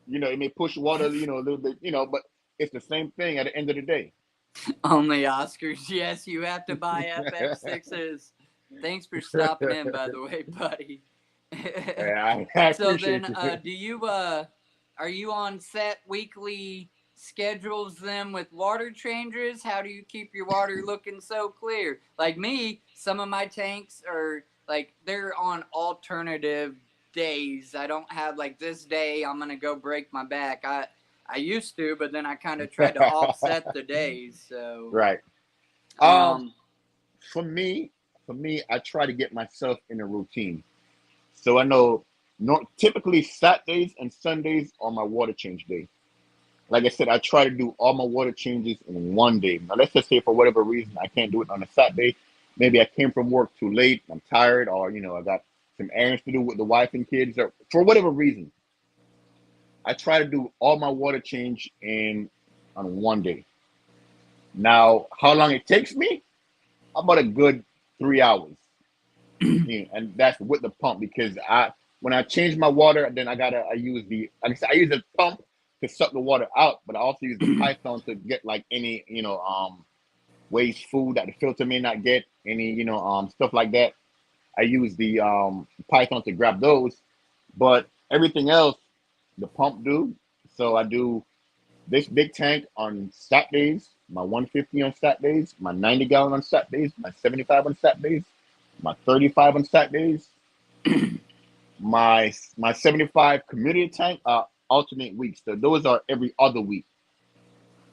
It may push water, a little bit, but it's the same thing at the end of the day. Only Oscars. Yes, you have to buy FX6s. Thanks for stopping in, by the way, buddy. I So appreciate then, you. do you are you on set weekly schedules then with water changes? How do you keep your water looking so clear? Like me, some of my tanks are like they're on alternative days. I don't have like this day I'm gonna go break my back. I used to, but then I kind of tried to offset the days. So Right. Um, um, for me, I try to get myself in a routine. So I know, no, typically Saturdays and Sundays are my water change day. Like I said, I try to do all my water changes in one day. Now, let's just say for whatever reason I can't do it on a Saturday. Maybe I came from work too late, I'm tired, or I got some errands to do with the wife and kids, or for whatever reason, I try to do all my water change in on one day. Now, how long it takes me? About a good 3 hours. Yeah, and that's with the pump because when I change my water, then I use the like I said, I use the pump to suck the water out, but I also use the python to get like any waste food that the filter may not get, any stuff like that. I use the python to grab those, but everything else the pump do. So I do this big tank on Saturdays, my 150 on Saturdays, my 90-gallon on Saturdays, my 75 on Saturdays, my 35 on Saturdays, my 75 community tank alternate weeks. So those are every other week.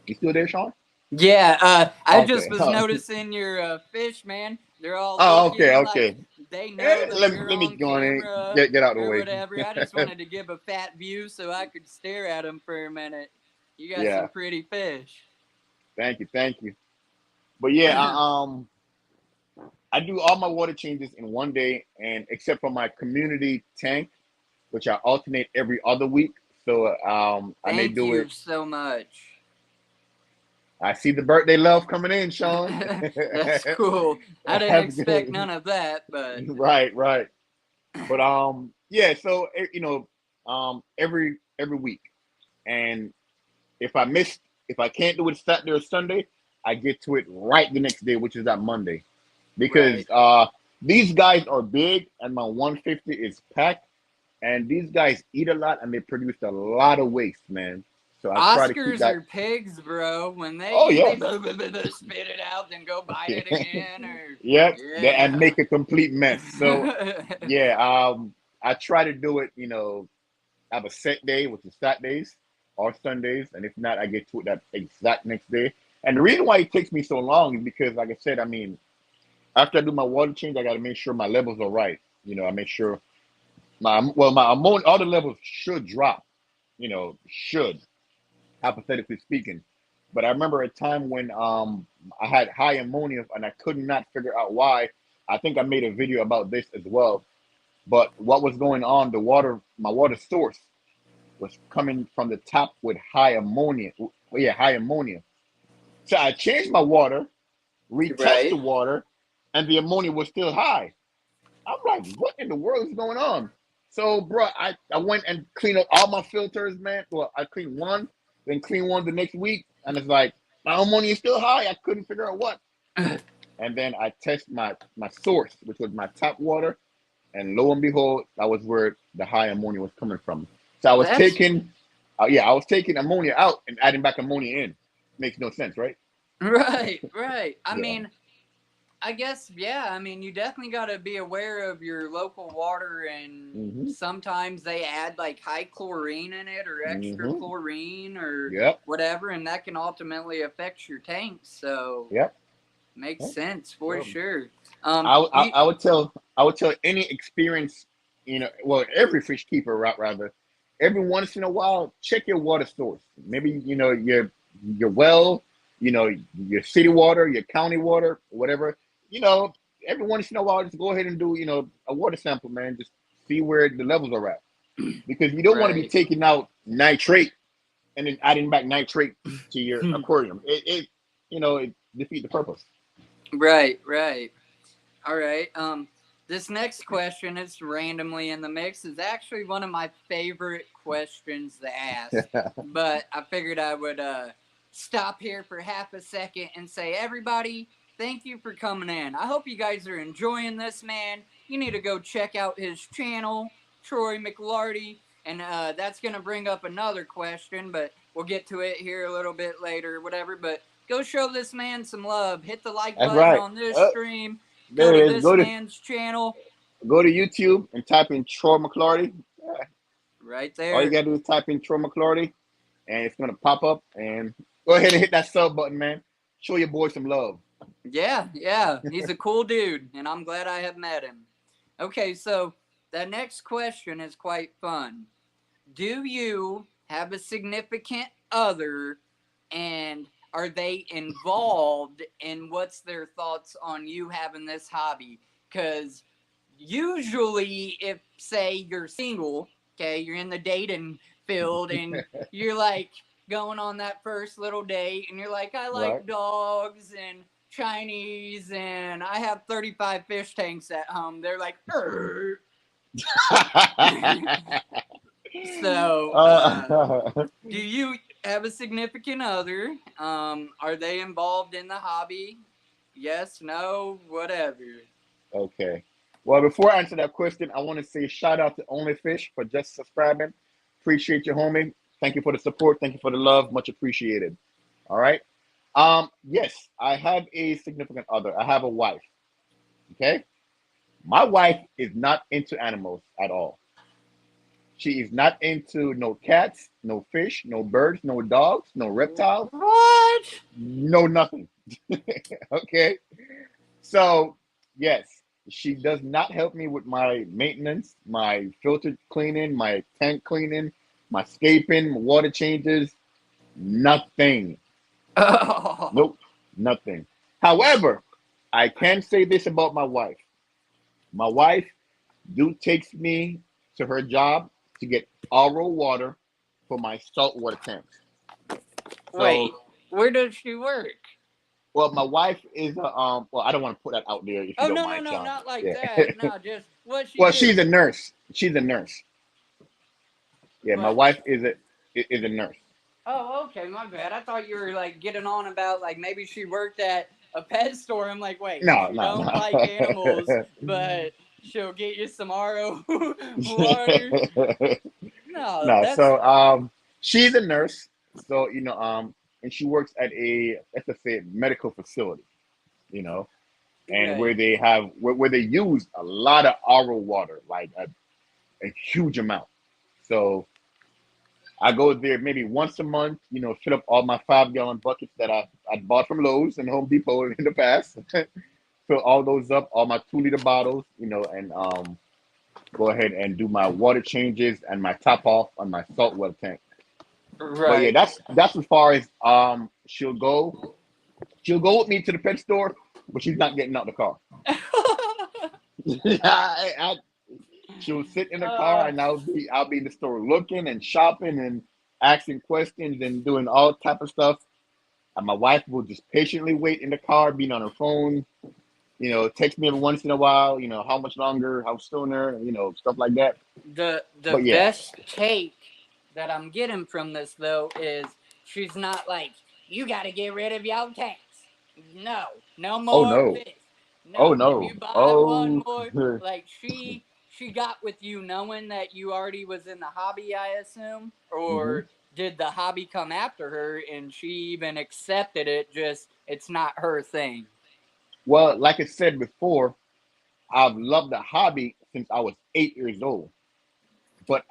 You still there, Shawn? yeah, I just Okay. was noticing your fish, man. They're all Oh, okay, looking like okay. they know that Let you're me on go on in, camera get out of the or way. whatever. I just wanted to give a fat view so I could stare at them for a minute. You got some Yeah. pretty fish. Thank you, thank you. But yeah, I do all my water changes in one day, and except for my community tank, which I alternate every other week. So I may Thank do you it. so much. I see the birthday love coming in, Shawn. That's cool. I didn't That's expect good. none of that, but Right, right. But yeah. So every week, and if I missed, if I can't do it Saturday or Sunday, I get to it right the next day, which is that Monday, because right. these guys are big, and my 150 is packed, and these guys eat a lot, and they produce a lot of waste, man. So I try to keep Oscars that. are pigs, bro. When they Oh eat, they yeah. blah, blah, blah, blah, spit it out, then go bite it again. Or Yep, and yeah, make a complete mess. So yeah, I try to do it. Have a set day, which is Saturdays or Sundays, and if not, I get to it that exact next day. And the reason why it takes me so long is because, like I said, I mean, after I do my water change, I got to make sure my levels are right. I make sure my ammonia, all the levels should drop. Should, hypothetically speaking. But I remember a time when I had high ammonia and I could not figure out why. I think I made a video about this as well. But what was going on? My water source was coming from the tap with high ammonia. Well, yeah, high ammonia. So I changed my water, retest the right. water, and the ammonia was still high. I'm like, what in the world is going on? So, bro, I went and cleaned up all my filters, man. Well, I cleaned one, then cleaned one the next week, and it's like my ammonia is still high. I couldn't figure out what. And then I tested my source, which was my tap water, and lo and behold, that was where the high ammonia was coming from. So That's I was taking ammonia out and adding back ammonia in. Makes no sense, right? right, right. I Yeah. mean, I guess, yeah. I mean, you definitely got to be aware of your local water, and Hmm. sometimes they add like high chlorine in it or extra Hmm. chlorine or Yep. whatever, and that can ultimately affect your tanks. So, Yep. makes Yep. sense for So sure. You I would tell any experienced, well, every fish keeper, rather, every once in a while, check your water source. Maybe your well, your city water, your county water, whatever. You know, every once in a while, just go ahead and do a water sample, man. Just see where the levels are at, because you don't want to be right, taking out nitrate and then adding back nitrate to your aquarium. It defeat the purpose. right, right. All right. This next question is randomly in the mix. Is actually one of my favorite questions to ask, but I figured I would stop here for half a second and say, everybody, thank you for coming in. I hope you guys are enjoying this, man. you need to go check out his channel, Troy McLarty. And that's going to bring up another question, but we'll get to it here a little bit later, whatever. But go show this man some love. Hit the like That's button right. on this Oh, stream. Go there to it is. this man's channel. Go to YouTube and type in Troy McLarty. Right All you there. gotta do is type in Troy McLarty, and it's gonna pop up. And go ahead and hit that sub button, man. Show your boy some love. Yeah, yeah. He's a cool dude, and I'm glad I have met him. Okay, so the next question is quite fun. Do you have a significant other, and are they involved in what's their thoughts on you having this hobby? Because usually, if say you're single, okay, you're in the dating field and you're like going on that first little date and you're like, I Right. like dogs and Chinese and I have 35 fish tanks at home. They're like, so, do you have a significant other? Are they involved in the hobby? Yes, no, whatever. Okay. Well, before I answer that question, I want to say shout out to Only Fish for just subscribing. Appreciate you, homie. Thank you for the support. Thank you for the love. Much appreciated. All right. Yes, I have a significant other. I have a wife. Okay. My wife is not into animals at all. She is not into no cats, no fish, no birds, no dogs, no reptiles, What? no nothing. Okay. So, yes, she does not help me with my maintenance, my filter cleaning, my tank cleaning, my scaping, water changes, nothing. Oh. Nope, nothing. However, I can say this about my wife. My wife do takes me to her job to get RO water for my saltwater tanks. Wait, So, where does she work? well, my wife is a well, I don't want to put that out there if you Oh, don't no, no, mind, no, Shawn. not like Yeah. that. No, just what she Well, she's do. a nurse. She's a nurse. Yeah, my But wife is a nurse. oh, okay, my bad. I thought you were like getting on about like maybe she worked at a pet store. I'm like, wait, No, she no, don't like animals, no. but she'll get you some RO water. No, No, that's so she's a nurse. So, and she works at a, let's just say, medical facility, you know, and right. where they use a lot of RO water, like a huge amount. So I go there maybe once a month, fill up all my 5 gallon buckets that I bought from Lowe's and Home Depot in the past. Fill all those up, all my 2 liter bottles, and go ahead and do my water changes and my top off on my saltwater tank. But yeah, Right. that's as far as she'll go. She'll go with me to the pet store, but she's not getting out the car. She'll sit in the car, uh, and I'll be in the store looking and shopping and asking questions and doing all type of stuff. And my wife will just patiently wait in the car, being on her phone, text me every once in a while, how much longer, how sooner, stuff like that. the But yeah. best take that I'm getting from this though is she's not like you got to get rid of your tanks. No, no Oh more no. fish. Oh No, if no. you buy one Oh. more, like she got with you knowing that you already was in the hobby, I assume, Hmm. or did the hobby come after her and she even accepted it? Just it's not her thing. Well, like I said before, I've loved the hobby since I was 8 years old. But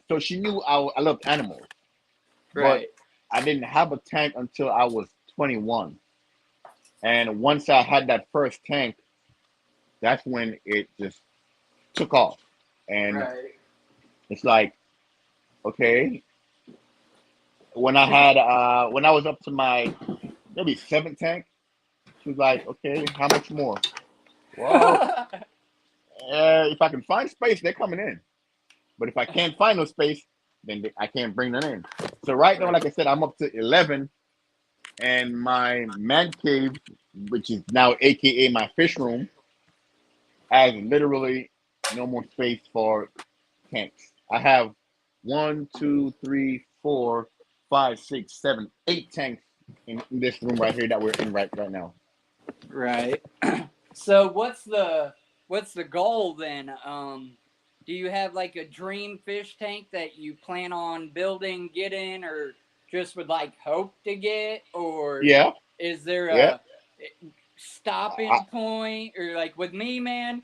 so she knew I loved animals, but Right. I didn't have a tank until I was 21. And once I had that first tank, that's when it just took off. And Right. it's like, okay, when I was up to my maybe seventh tank, she was like, okay, how much more? Well, if I can find space, they're coming in. But if I can't find no space, then I can't bring them in. So right now, Right. like I said, I'm up to 11, and my man cave, which is now AKA my fish room, has literally no more space for tanks. I have one, two, three, four, five, six, seven, 8 tanks in this room right here that we're in right now. Right. So what's the what's the goal then? Do you have like a dream fish tank that you plan on building, getting, or just would like hope to get, or Yeah, is there yeah. a I, stopping point? Or like with me, man,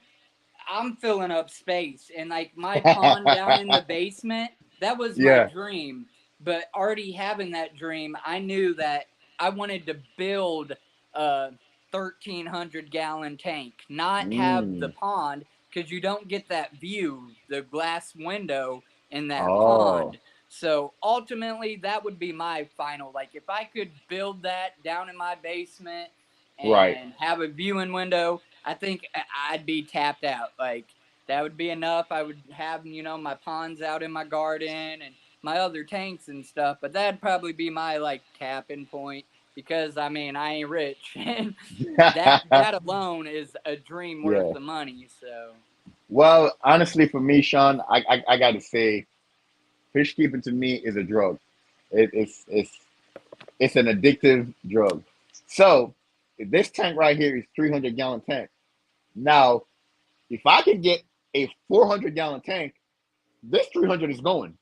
I'm filling up space, and like my pond down in the basement, that was my yeah. dream. But already having that dream, I knew that I wanted to build a 1,300-gallon tank, not have the Mm. pond, because you don't get that view, the glass window in that Oh, pond. So ultimately, that would be my final. Like, if I could build that down in my basement right. and have a viewing window, I think I'd be tapped out. Like, that would be enough. I would have, my ponds out in my garden and my other tanks and stuff, but that'd probably be my like tapping point, because I mean, I ain't rich and that alone is a dream worth Yeah. the money. So, Well, honestly, for me, Sean, I got to say, fish keeping to me is a drug. It's an addictive drug. So this tank right here is 300-gallon tank. Now, if I can get a 400-gallon tank, this 300 is going.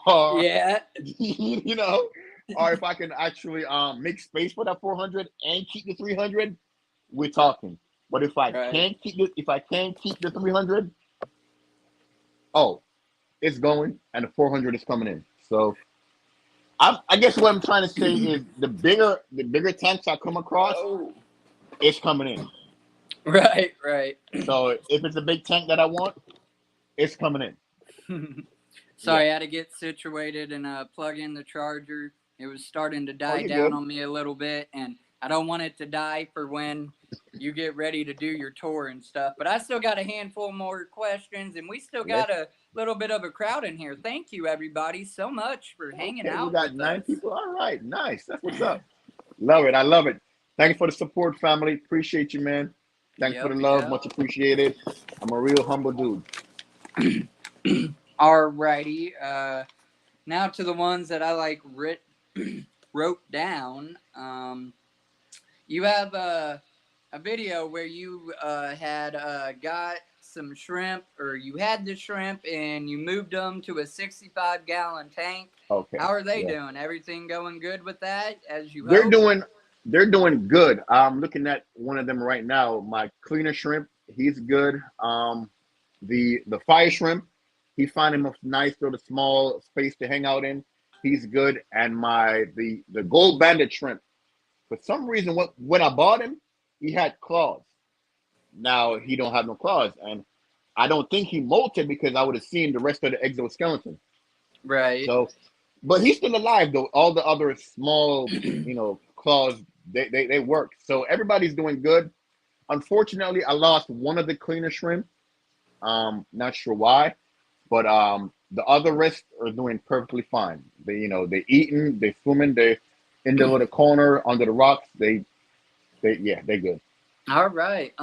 Or yeah. you know, or if I can actually make space for that 400 and keep the 300, we're talking. But Right. if I can't keep the 300, oh, it's going, and the 400 is coming in. So I guess what I'm trying to say is the bigger tanks I come across, Oh. it's coming in. Right, right. So if it's a big tank that I want, it's coming in. Yeah. Sorry, I had to get situated and plug in the charger. It was starting to Oh, die you're down good. on me a little bit, and I don't want it to die for when you get ready to do your tour and stuff. But I still got a handful more questions, and we still Let's. got a little bit of a crowd in here. Thank you, everybody, so much for hanging Okay, we out got with nine us. people. All right, nice. That's what's up. Love it. I love it. Thank you for the support, family. Appreciate you, man. Thanks for the Yep, love. Much yep. appreciated. I'm a real humble dude. Alrighty. Now to the ones that I like wrote down. You have a video where you had got some shrimp, or you had the shrimp and you moved them to a 65-gallon tank. How Okay. are they Yeah. doing? Everything going good with that as you They're hope? doing they're doing good. I'm looking at one of them right now. My cleaner shrimp, he's good. The fire shrimp, he found him a nice little small space to hang out in. He's good. And the gold banded shrimp, for some reason, when I bought him, he had claws. Now he don't have no claws, and I don't think he molted because I would have seen the rest of the exoskeleton. Right. So, but he's still alive though. All the other small, claws, they work. So everybody's doing good. Unfortunately, I lost one of the cleaner shrimp. Not sure why, but the other rest are doing perfectly fine. They eating, they swimming, they in the little corner under the rocks. They good. All right.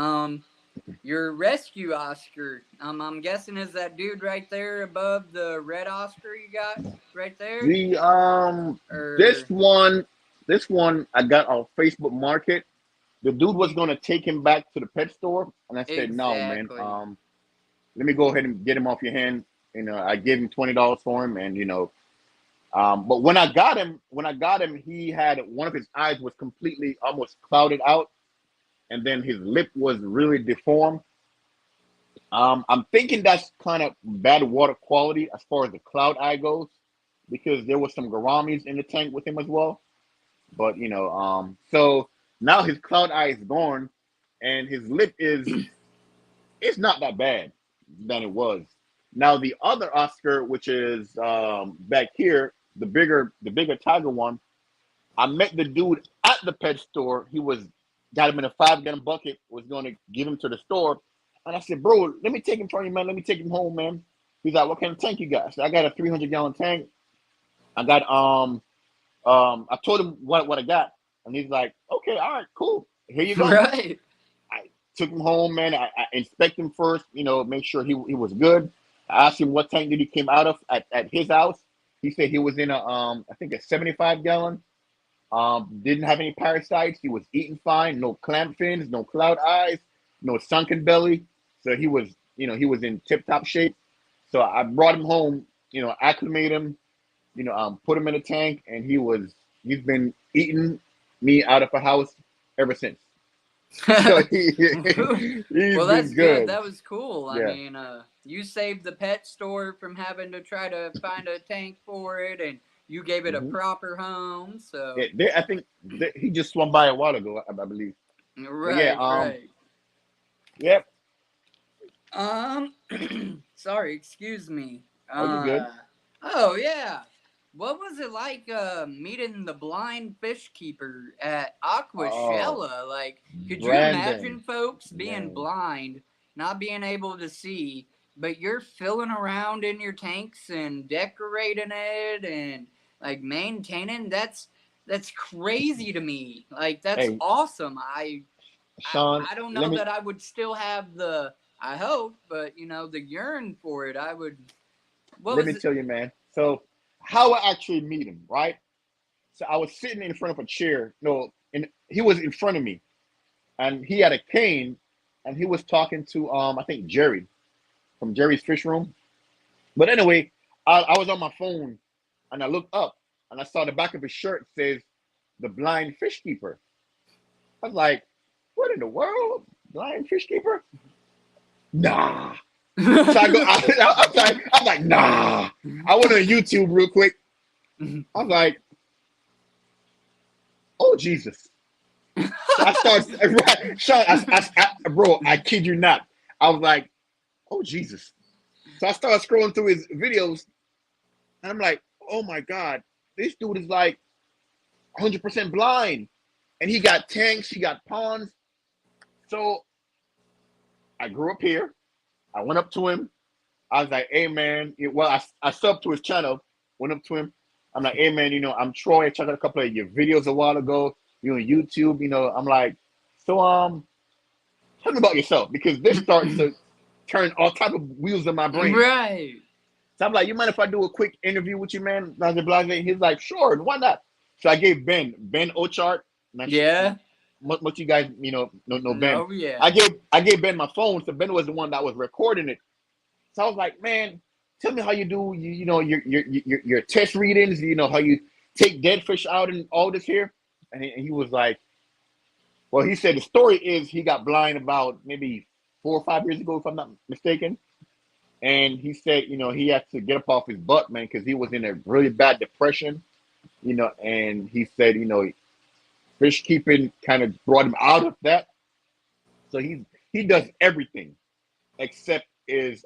Your rescue Oscar, I'm guessing is that dude right there above the red Oscar you got right there? The this Or one this one I got on Facebook Market. The dude was gonna take him back to the pet store, and I said, "No, man. exactly. Let me go ahead and get him off your hand." I gave him $20 for him, and but when I got him, he had one of his eyes was completely almost clouded out, and then his lip was really deformed. I'm thinking that's kind of bad water quality as far as the cloud eye goes, because there was some gouramis in the tank with him as well. But so now his cloud eye is gone, and his lip is it's not that bad than it was. Now the other Oscar, which is back here, the bigger tiger one, I met the dude at the pet store. He was got him in a 5-gallon bucket, was going to give him to the store. And I said, "Bro, let me take him from you, man. Let me take him home, man." He's like, "What kind of tank you got?" I said, "I got a 300-gallon tank. I got I told him what I got, and he's like, "Okay, all right, cool. Here you go." Right. I took him home, man. I inspected him first, make sure he was good. I asked him what tank did he came out of at his house. He said he was in a I think a 75-gallon. Didn't have any parasites. He was eating fine. No clamp fins, no cloud eyes, no sunken belly. So he was, he was in tip top shape. So I brought him home, acclimate him, put him in a tank, and he's been eating me out of a house ever since. So he's Well, that's been good. good. That was cool. I Yeah. mean, you saved the pet store from having to try to find a tank for it, and you gave it a hmm proper home. Yeah, So, I think he just swung by a while ago, I believe. But yeah, right, right. yep. Um, sorry, excuse me. Oh, you're good. Oh yeah. What was it like meeting the blind fish keeper at Oh, Aquashella? Like, could you Brandon, imagine folks being man. blind, not being able to see, but you're filling around in your tanks and decorating it and like maintaining? That's crazy to me. Like that's Hey, awesome. Shawn, I don't let know me that I would still have the I hope, but the yearn for it. I would. What let was me it? tell you, man. So how I actually meet him, right? So I was sitting in front of a chair. No, and he was in front of me, and he had a cane, and he was talking to I think Jerry from Jerry's Fish Room. But anyway, I was on my phone, and I looked up, and I saw the back of his shirt says the blind fish keeper. I was like, what in the world? Blind fish keeper? Nah. So I go, I'm like, nah. I went on YouTube real quick. I was like, oh Jesus. So I started, right, Shawn, bro, I kid you not. I was like, oh Jesus. So I started scrolling through his videos, and I'm like, oh my God, this dude is like 100% blind. And he got tanks, he got ponds. So I grew up here. I went up to him. I was like, hey man, well, I subbed to his channel, went up to him. I'm like, hey man, I'm Troy. I checked out a couple of your videos a while ago. You on YouTube, I'm like, so tell me about yourself because this starts to turn all type of wheels in my brain. Right. So I'm like, you mind if I do a quick interview with you, man? Blase, blase. He's like, sure, why not? So I gave Ben Ochart. Yeah. Much you guys, know Ben. No. Yeah. I gave Ben my phone, so Ben was the one that was recording it. So I was like, man, tell me how you do, your test readings, how you take dead fish out and all this here. And he was like, well, he said the story is he got blind about maybe 4 or 5 years ago, if I'm not mistaken. And he said, he had to get up off his butt, man, because he was in a really bad depression, and he said, fish keeping kind of brought him out of that. So he does everything except his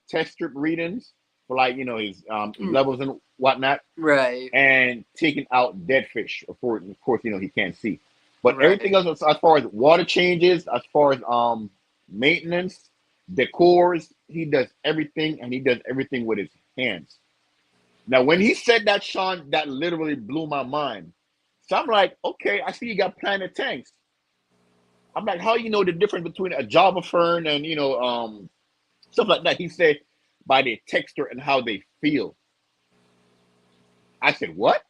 test strip readings for like his levels and whatnot, Right. and taking out dead fish. Of course, he can't see, but everything Right. else as far as water changes, as far as maintenance, decors, he does everything, and he does everything with his hands. Now, when he said that, Shawn, that literally blew my mind. So I'm like, okay, I see you got planted tanks. I'm like, how you know the difference between a Java fern and stuff like that? He said by their texture and how they feel. I said, what?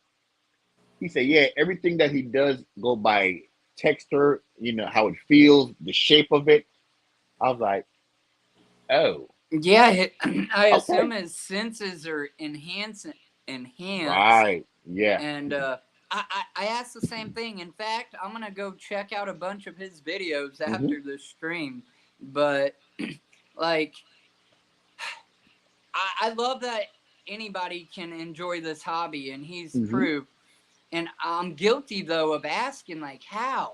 He said, yeah, everything that he does go by texture, how it feels, the shape of it. I was like, oh, Yeah. I assume okay, his senses are enhanced, right, yeah. and I asked the same thing. In fact, I'm gonna go check out a bunch of his videos hmm after the stream. But like, I love that anybody can enjoy this hobby, and he's hmm proof. And I'm guilty though of asking like how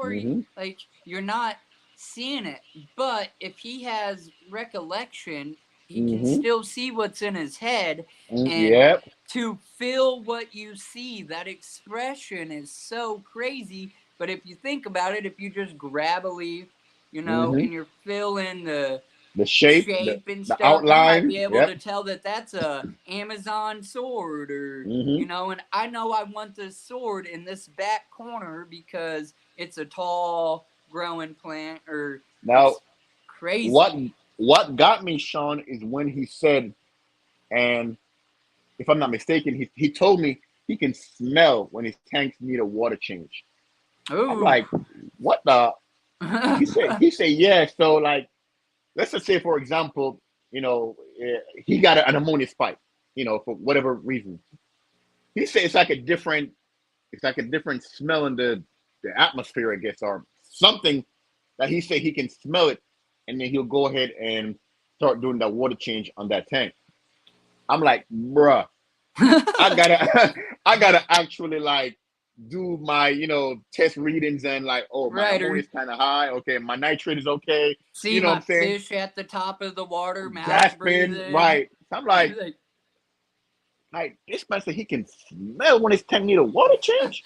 are you hmm like you're not seeing it, but if he has recollection, he can hmm still see what's in his head, and Yep. to feel what you see, that expression is so crazy. But if you think about it, if you just grab a leaf, hmm and you're feeling the The shape, the shape and the stuff, you might outline. be able Yep. to tell that that's a Amazon sword, or hmm and I know I want this sword in this back corner because it's a tall growing plant, or Now, it's what crazy. what got me, Shawn, is when he said, and if I'm not mistaken, he told me he can smell when his tanks need a water change. I'm Ooh. like, what the? He said, yeah. So like, let's just say, for example, he got an ammonia spike, for whatever reason. He said it's like a different smell in the atmosphere, I guess, or something that he said he can smell it, and then he'll go ahead and start doing that water change on that tank. I'm like, bruh, I gotta I gotta actually like do my test readings and like, oh, my Right, ammonia or is kind of high. Okay, my nitrate is okay. see You know what my I'm saying? fish at the top of the water, mouth Gasping, breathing. right? So I'm like this man said he can smell when it's telling me the water change,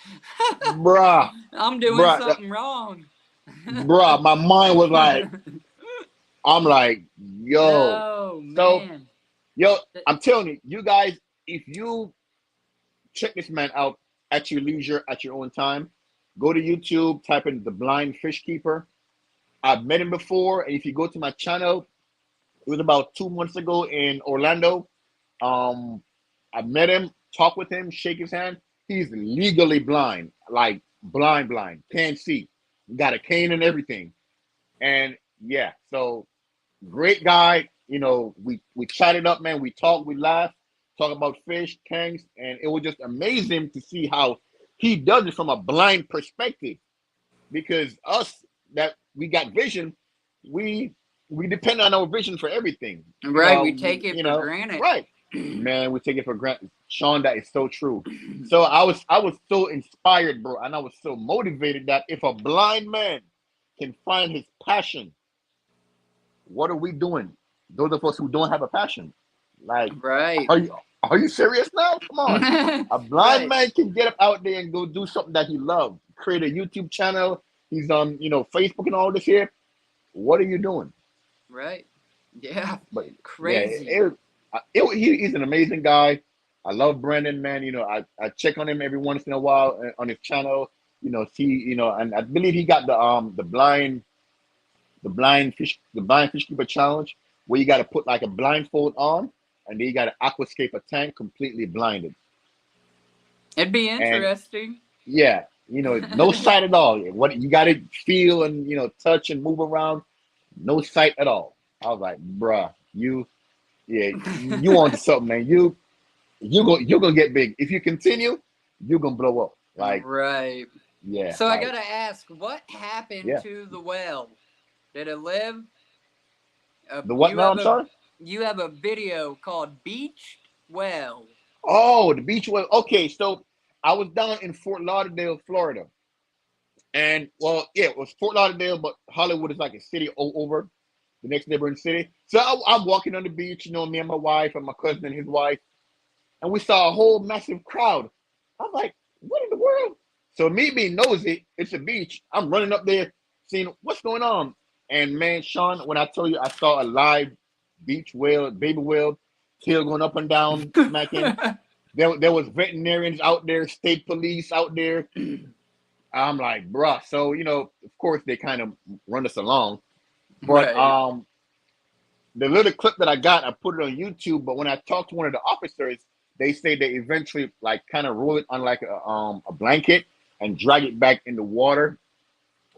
bruh, I'm doing bruh, something wrong. bruh. My mind was like, I'm like, yo, Oh so man. yo, I'm telling you, you guys, if you check this man out at your leisure, at your own time, go to YouTube, type in the blind fish keeper. I've met him before, and if you go to my channel, it was about 2 months ago in Orlando. Um, I met him, talk with him, shake his hand. He's legally blind, like blind, can't see, got a cane and everything. And yeah, so great guy. We chatted up, man. We talked, we laughed, talk about fish, tanks, and it was just amazing to see how he does it from a blind perspective. Because us that we got vision, we we depend on our vision for everything. Right, we take it for granted. Right. Man, we take it for granted. Shawn, that is so true. So I was so inspired, bro, and I was so motivated that if a blind man can find his passion, what are we doing? Those of us who don't have a passion. Like, Right. are you serious now? Come on. A blind Right. man can get up out there and go do something that he loves. Create a YouTube channel. He's on, Facebook and all this here. What are you doing? Right. Yeah. But yeah, Crazy. he's an amazing guy. I love Brandon, man. I check on him every once in a while on his channel. See, and I believe he got the blind fish keeper challenge, where you got to put like a blindfold on, and then you got to aquascape a tank completely blinded. It'd be And interesting. yeah, no sight at all. What you got to feel and touch and move around, no sight at all. I was like, bruh, you on to something, man. You're gonna get big if you continue. You're gonna blow up. Like, Right. yeah, So I like, gotta ask, what happened yeah. to the well? Did it live? The what You now? have I'm a sorry. you have a video called Beached Well. Oh, the beach was okay. So I was down in Fort Lauderdale, Florida, and well, yeah, it was Fort Lauderdale, but Hollywood is like a city over the next neighboring city. So I'm walking on the beach, me and my wife and my cousin and his wife, and we saw a whole massive crowd. I'm like, what in the world? So me being nosy, it's a beach. I'm running up there, seeing what's going on. And man, Shawn, when I tell you I saw a live beach whale, baby whale, tail going up and down, smacking. There was veterinarians out there, state police out there. I'm like, bruh. So of course they kind of run us along. But Right. the little clip that I got, I put it on YouTube. But when I talked to one of the officers, they say they eventually like kind of roll it on like a blanket and drag it back in the water.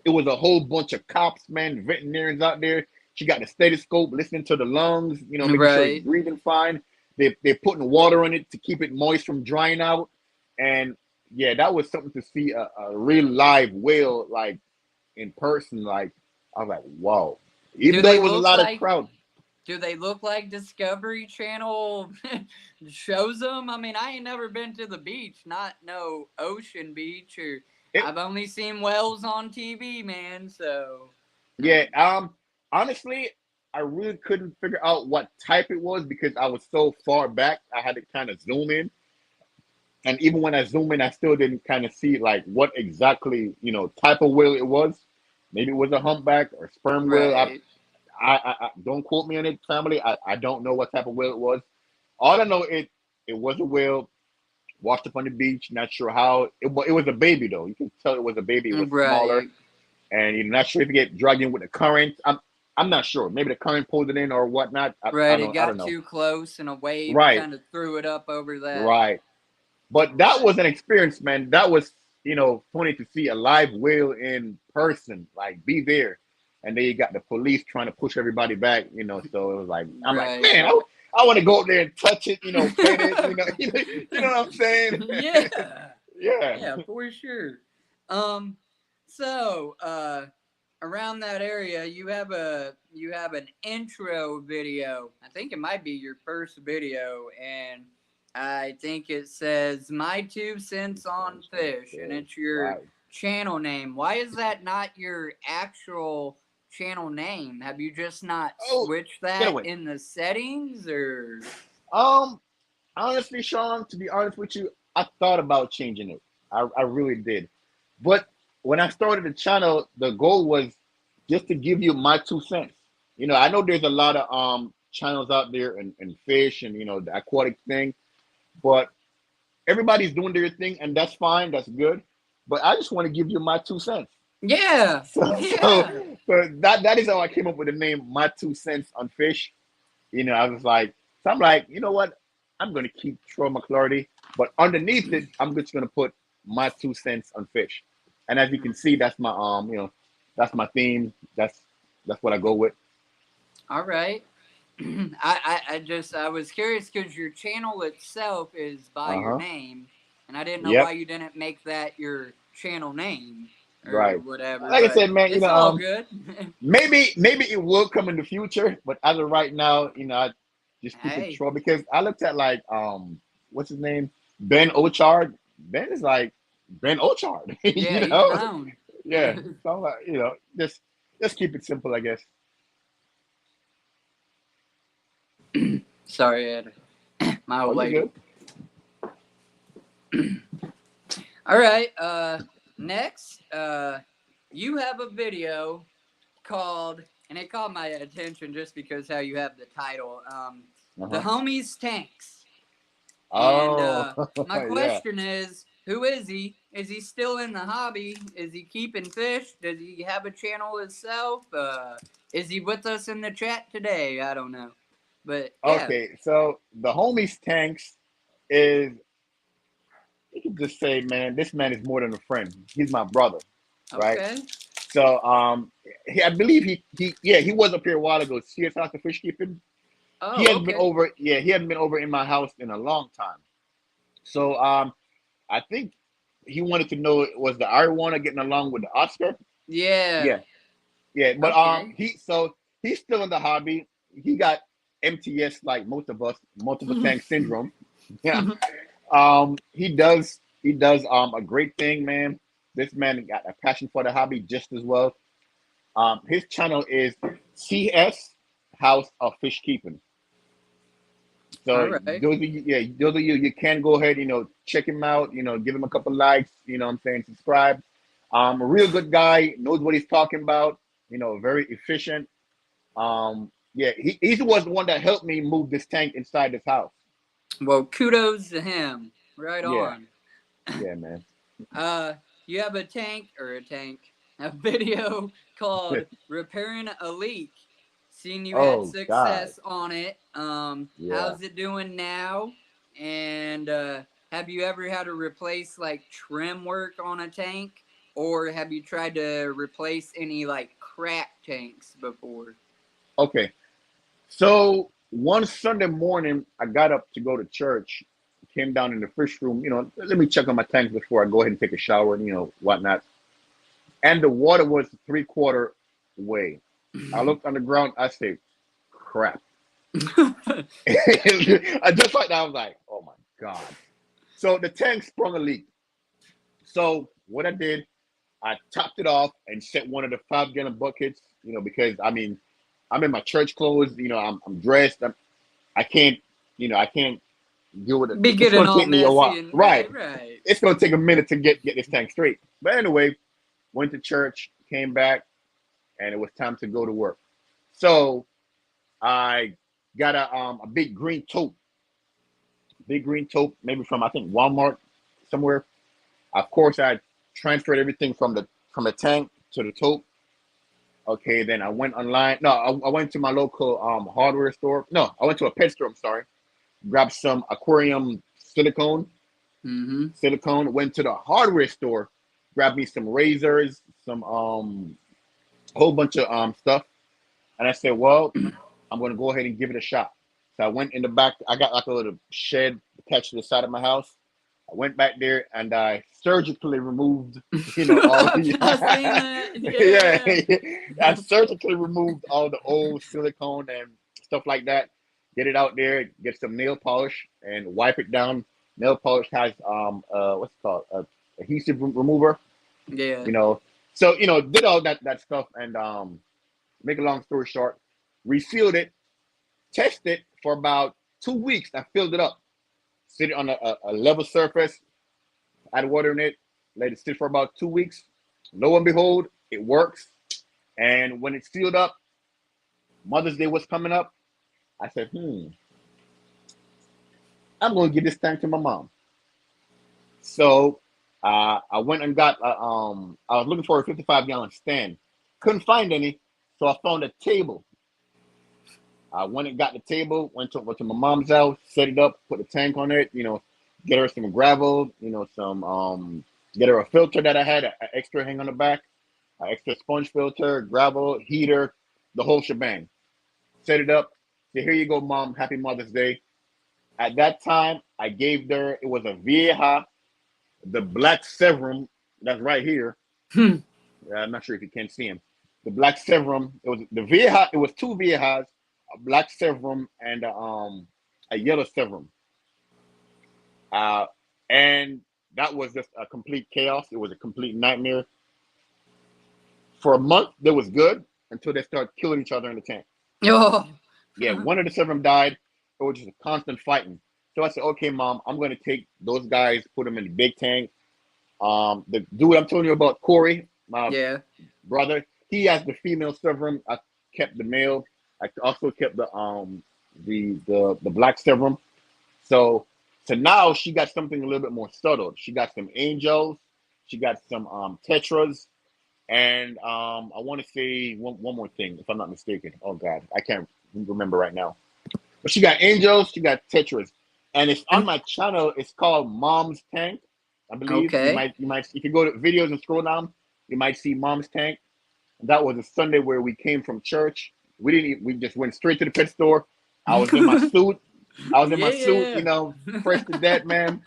It was a whole bunch of cops, man, veterinarians out there. She got the stethoscope, listening to the lungs, making sure it's Right. breathing fine. They're putting water on it to keep it moist from drying out. And yeah, that was something to see a real live whale like in person. Like, I was like, wow. Do Even though they it was a look lot of like crowd. do they look like Discovery Channel shows them? I mean, I ain't never been to the beach, not no ocean beach, or It, I've only seen whales on TV, man. So, yeah, honestly, I really couldn't figure out what type it was because I was so far back. I had to kind of zoom in. And even when I zoom in, I still didn't kind of see like what exactly, type of whale it was. Maybe it was a humpback or sperm whale. right. I don't quote me on it, family. I don't know what type of whale it was. All I know it was a whale washed up on the beach. Not sure how. It was a baby though. You can tell it was a baby. It was smaller, Right. and you're not sure if you get dragged in with the current. I'm not sure. Maybe the current pulled it in or whatnot. I Right. It don't got know. too close and a wave Right, kind of threw it up over that. right. But that Right. was an experience, man. That was funny to see a live whale in person, like be there. and then you got the police trying to push everybody back, you know. So it was like, I'm like, Right. man, I want to go up there and touch it, you know, pet it, you know, you know what I'm saying? Yeah. Yeah. Yeah, for sure. Um, so around that area, you have an intro video. I think it might be your first video, and I think it says "My 2 cents on fish," and it's your Right. channel name. Why is that not your actual channel name? Have you just not Oh, switched get that away. in the settings, or? Um, honestly, Shawn, to be honest with you, I thought about changing it. I really did. But when I started the channel, the goal was just to give you my 2 cents. You know, I know there's a lot of channels out there and fish and you know the aquatic thing, but everybody's doing their thing and that's fine, that's good. But I just want to give you my 2 cents. Yeah, So so, yeah. so that is how I came up with the name My 2 cents on Fish. You know, I was like, so I'm like, you know what? I'm gonna keep Troy McClarty, but underneath it, I'm just gonna put my 2 cents on fish. And as you can see, that's my you know, that's my theme. That's what I go with. All right. I was curious because your channel itself is by Uh your huh. name, and I didn't know why Yep. you didn't make that your channel name or Right. whatever. Like I But said, man, you it's know, all good. maybe it will come in the future, but as of right now, you know, I just keep it Hey, short because I looked at like what's his name? Ben Ochard. Ben is like Ben Ochard, yeah, you he's know? known. Yeah. So I'm like, you know, just keep it simple, I guess. Sorry, Ed. My Oh, old you're lady. good. All right. Next, you have a video called, and it caught my attention just because how you have the title. The Uh-huh. homies tanks. And Oh, my yeah. question is, who is he? Is he still in the hobby? Is he keeping fish? Does he have a channel himself? Is he with us in the chat today? I don't know, but yeah. Okay, so the homies tanks is you can just say, man, this man is more than a friend. He's my brother, right? Okay. So I believe he yeah, he was up here a while ago. CS House of Fish Keeping. He Oh, hasn't been okay. over, yeah, he hasn't been over in my house in a long time. So I think he wanted to know was the Ariwana getting along with the Oscar? Yeah. Yeah, yeah. But Okay. he's still in the hobby. He got MTS like most of us, multiple tank syndrome. Yeah. He does a great thing, man. This man got a passion for the hobby just as well. His channel is CS House of Fish Keeping. All So right. those of you, yeah, those of you can go ahead, you know, check him out, you know, give him a couple likes, you know what I'm saying, subscribe. A real good guy, knows what he's talking about, you know, very efficient. Yeah, he was the one that helped me move this tank inside this house. Well, kudos to him. Right Yeah, on. yeah, man. Uh, you have a video called "Repairing a Leak." Seen you had Oh God, success on it. yeah. How's it doing now? And have you ever had to replace like trim work on a tank, or have you tried to replace any like cracked tanks before? Okay, so one Sunday morning, I got up to go to church, came down in the fish room, you know, let me check on my tanks before I go ahead and take a shower and, you know, whatnot. And the water was 3/4 way. I looked on the ground, I said, crap. I just like that, I was like, oh my God. So the tank sprung a leak. So what I did, I topped it off and set one of the 5 gallon buckets, you know, because I mean, I'm in my church clothes, you know, I'm dressed, I can't, you know, I can't deal with it. Be It's getting going to all take me a messy while. and Right. right. It's going to take a minute to get this tank straight. But anyway, went to church, came back, and it was time to go to work. So I got a big green tote, maybe from I think Walmart somewhere. Of course, I transferred everything from the tank to the tote. Okay, then I went online. No, I went to my local hardware store. No, I went to a pet store. I'm sorry. Grabbed some aquarium Mm-hmm. silicone. Went to the hardware store, grabbed me some razors, some a whole bunch of stuff. And I said, well, I'm gonna go ahead and give it a shot. So I went in the back. I got like a little shed attached to the side of my house. I went back there and I surgically removed, all I've the seen that. Yeah. yeah, I surgically removed all the old silicone and stuff like that. Get it out there, get some nail polish and wipe it down. Nail polish has what's it called? Adhesive remover, Yeah. you know. So, did all that stuff and make a long story short, resealed it, tested it for about 2 weeks. I filled it up, sit it on a level surface, add water in it, let it sit for about 2 weeks. Lo and behold, it works. And when it's sealed up, Mother's Day was coming up. I said, I'm going to give this tank to my mom. So I went and got, I was looking for a 55-gallon stand. Couldn't find any. So I found a table. I went and got the table, went to my mom's house, set it up, put a tank on it, get her some gravel, some get her a filter that I had, an extra hang on the back, an extra sponge filter, gravel, heater, the whole shebang. Set it up. Say, here you go, Mom. Happy Mother's Day. At that time, I gave her, it was a Vieja, the black Severum, that's right here. I'm not sure if you can see him. The black Severum, it was the Vieja, it was two Viejas, a black Severum and a yellow Severum. And that was just a complete chaos. It was a complete nightmare. For a month, that was good until they started killing each other in the tank. Oh. Yeah, one of the seven died. It was just a constant fighting. So I said, okay, Mom, I'm going to take those guys, put them in the big tank. The dude I'm telling you about, Corey, my brother, he has the female severum. I kept the male. I also kept the black severum. So now she got something a little bit more subtle. She got some angels. She got some tetras. And I want to say one more thing, if I'm not mistaken. Oh, God, I can't remember right now. But she got angels, she got tetras. And it's on my channel. It's called Mom's Tank, I believe. Okay. You might if you go to videos and scroll down, you might see Mom's Tank. That was a Sunday where we came from church. We just went straight to the pet store. I was in my suit. Fresh to death, man.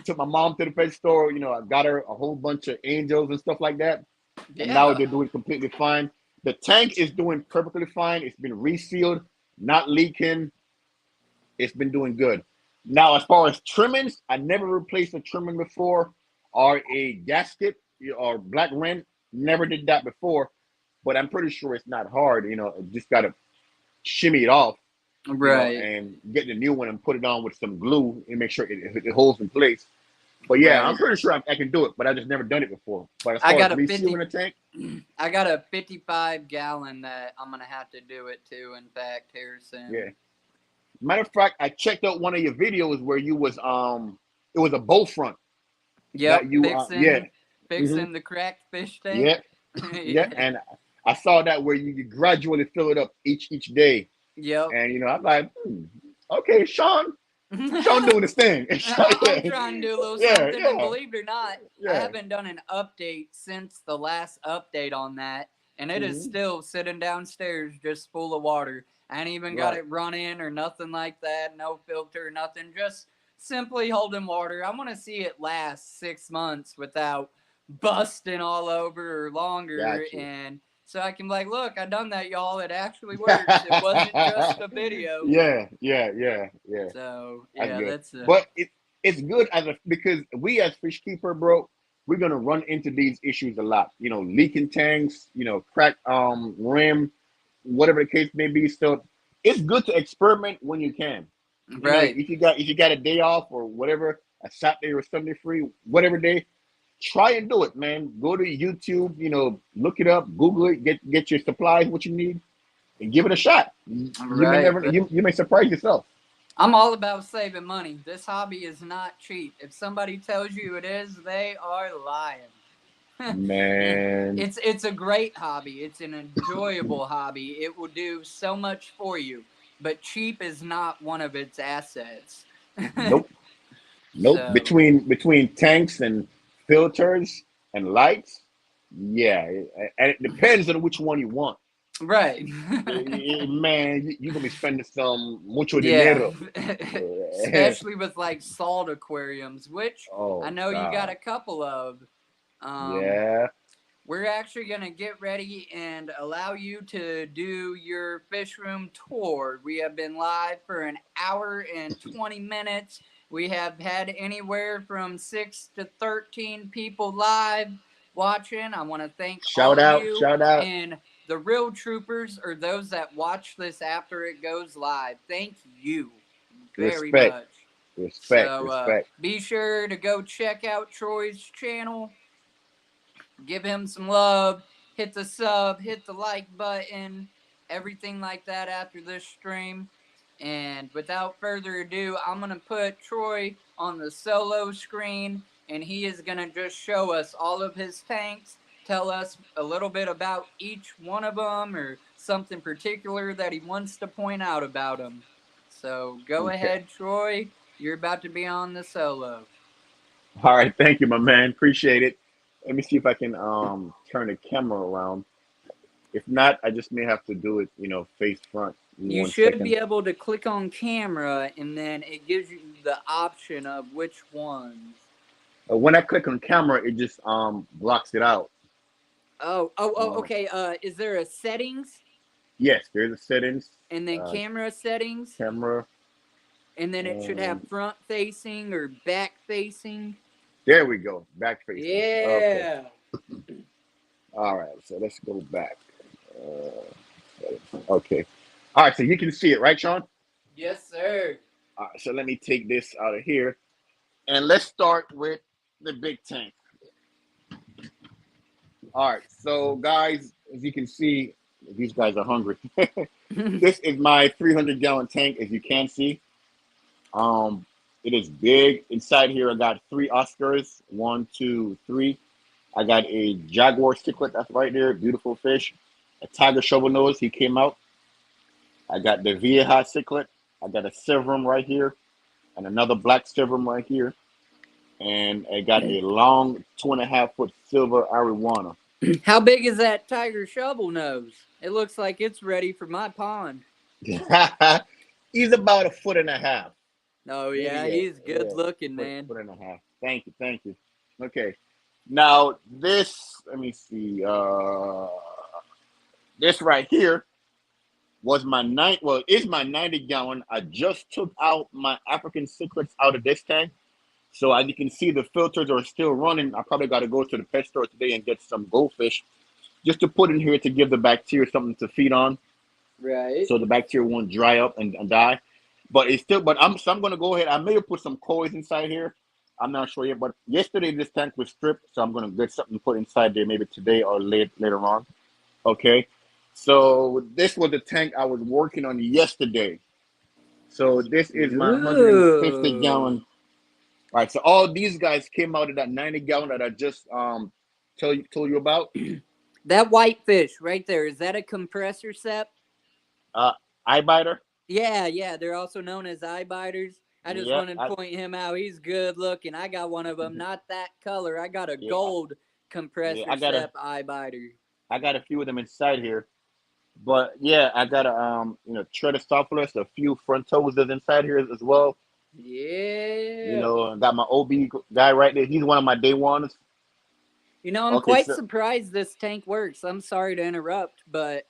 Took my mom to the pet store. I got her a whole bunch of angels and stuff like that. And now they're doing completely fine. The tank is doing perfectly fine. It's been resealed, not leaking. It's been doing good. Now, as far as trimmings, I never replaced a trimming before or a gasket or black rim. Never did that before, but I'm pretty sure it's not hard. Just got to shimmy it off, Right. and get the new one and put it on with some glue and make sure it holds in place. But yeah, Right. I'm pretty sure I can do it, but I just never done it before. But as I far got as resealing a tank, I got a 55-gallon that I'm gonna have to do it too. In fact, here soon. yeah. Matter of fact, I checked out one of your videos where you was it was a bow front. Yep, That you fixing the cracked fish yeah, tank. yeah, and I saw that where you gradually fill it up each day. Yep. And I'm like, okay, Shawn doing his thing. I'm trying to do a little something, and believe it or not, I haven't done an update since the last update on that, and it is still sitting downstairs just full of water. I ain't even got it running or nothing like that, no filter, nothing, just simply holding water. I want to see it last 6 months without busting all over or longer, and so I can be like, look, I done that, y'all. It actually works. It wasn't just a video. Yeah. So that's but it's good because we as fish keeper, bro, we're gonna run into these issues a lot. Leaking tanks, cracked rim, whatever the case may be. So it's good to experiment when you can. Right. If you got a day off or whatever, a Saturday or Sunday free, whatever day, try and do it, man. Go to YouTube, look it up, Google it, get your supplies, what you need, and give it a shot. You may surprise yourself. I'm all about saving money. This hobby is not cheap. If somebody tells you it is, they are lying. Man, it's a great hobby. It's an enjoyable hobby. It will do so much for you, but cheap is not one of its assets. Nope. So, between tanks and filters and lights, Yeah, and it depends on which one you want. Right. Man, you're gonna be spending some mucho Yeah. dinero. Especially with like salt aquariums, which I Oh know you got God, a couple of. Um, yeah. we're actually going to get ready and allow you to do your fish room tour. We have been live for an hour and 20 minutes. We have had anywhere from 6 to 13 people live watching. I want to thank all Shout of out, you. shout out. And the real troopers are those that watch this after it goes live. Thank you very Respect, much. respect, So respect. be sure to go check out Troy's channel, give him some love, hit the sub, hit the like button, everything like that after this stream. And without further ado, I'm going to put Troy on the solo screen, and he is going to just show us all of his tanks, tell us a little bit about each one of them or something particular that he wants to point out about them. So go Okay. ahead, Troy. You're about to be on the solo. All right, thank you, my man. Appreciate it. Let me see if I can turn the camera around. If not, I just may have to do it, face front. Give me You one should second. be able to click on camera and then it gives you the option of which ones. When I click on camera, it just blocks it out. Uh, Okay. Is there a settings yes, there's a settings, and then uh, camera settings, camera, and then it should have and front facing or back facing? there we go. Back facing. Okay. Yeah. All right. So let's go back. Okay. All right. So you can see it, right, Shawn? Yes, sir. All right. So let me take this out of here, and let's start with the big tank. All right. So guys, as you can see, these guys are hungry. This is my 300-gallon tank, as you can see. Um, it is big. Inside here, I got 3 Oscars. One, two, three. I got a Jaguar cichlid that's right there, beautiful fish. A tiger shovel nose, he came out. I got the Vieja cichlid. I got a Silverum right here, and another black Silverum right here. And I got a long 2.5 foot silver arowana. How big is that tiger shovel nose? It looks like it's ready for my pond. He's about a foot and a half. Oh yeah, Maybe a he's good yeah, looking, foot, man. foot and a half. Thank you, thank you. Okay. Now this, let me see. This right here was my is my 90-gallon. I just took out my African cichlids out of this tank. So as you can see, the filters are still running. I probably got to go to the pet store today and get some goldfish just to put in here to give the bacteria something to feed on, Right. so the bacteria won't dry up and die. But it's still, but I'm gonna go ahead. I may have put some coils inside here. I'm not sure yet. But yesterday this tank was stripped, so I'm gonna get something to put inside there maybe today or later on. Okay. So this was the tank I was working on yesterday. So this is my 150 Ooh. gallon. All right. So all these guys came out of that 90-gallon that I just told you about. That white fish right there, is that a compressor sep? Uh, eye biter. Yeah, yeah. They're also known as eye biters. I just Yeah. wanted to point him out. He's good looking. I got one of them, not that color. I got a Yeah. gold Yeah. compressor sep eye biter. I got a few of them inside here. But yeah, I got a Triceratops, a few frontoses inside here as well. Yeah. I got my OB guy right there. He's one of my day ones. You know, I'm Okay, quite so surprised this tank works. I'm sorry to interrupt, but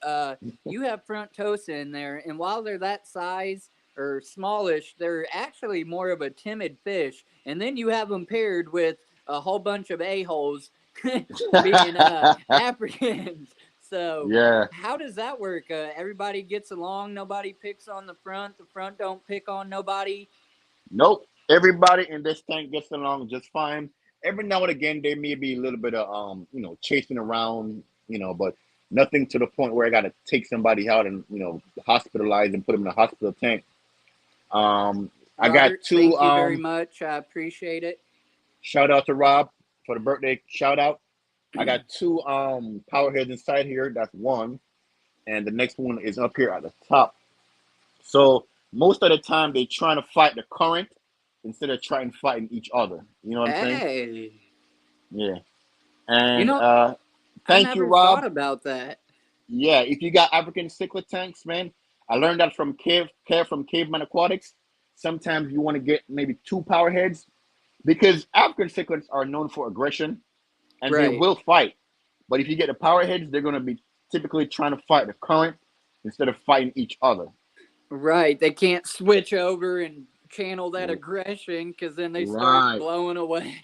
you have front tosa in there, and while they're that size or smallish, they're actually more of a timid fish. And then you have them paired with a whole bunch of a-holes being Africans. So yeah, how does that work? Everybody gets along. Nobody picks on the front. The front don't pick on nobody. nope. Everybody in this tank gets along just fine. Every now and again, there may be a little bit of chasing around, but nothing to the point where I got to take somebody out and hospitalize and put them in a hospital tank. I got Robert, two. thank you very much. I appreciate it. Shout out to Rob for the birthday shout out. I got two power heads inside here. That's one, and the next one is up here at the top. So most of the time they trying to fight the current instead of trying fighting each other. You know what I'm saying? Hey. Yeah. You And know, I Thank you, never thought Rob. about that. Yeah, if you got African cichlid tanks, man, I learned that from Kev from Caveman Aquatics. Sometimes you want to get maybe two power heads because African cichlids are known for aggression and they Right. will fight. But if you get the power heads, they're going to be typically trying to fight the current instead of fighting each other. Right. They can't switch over and channel that aggression because then they start Right. blowing away.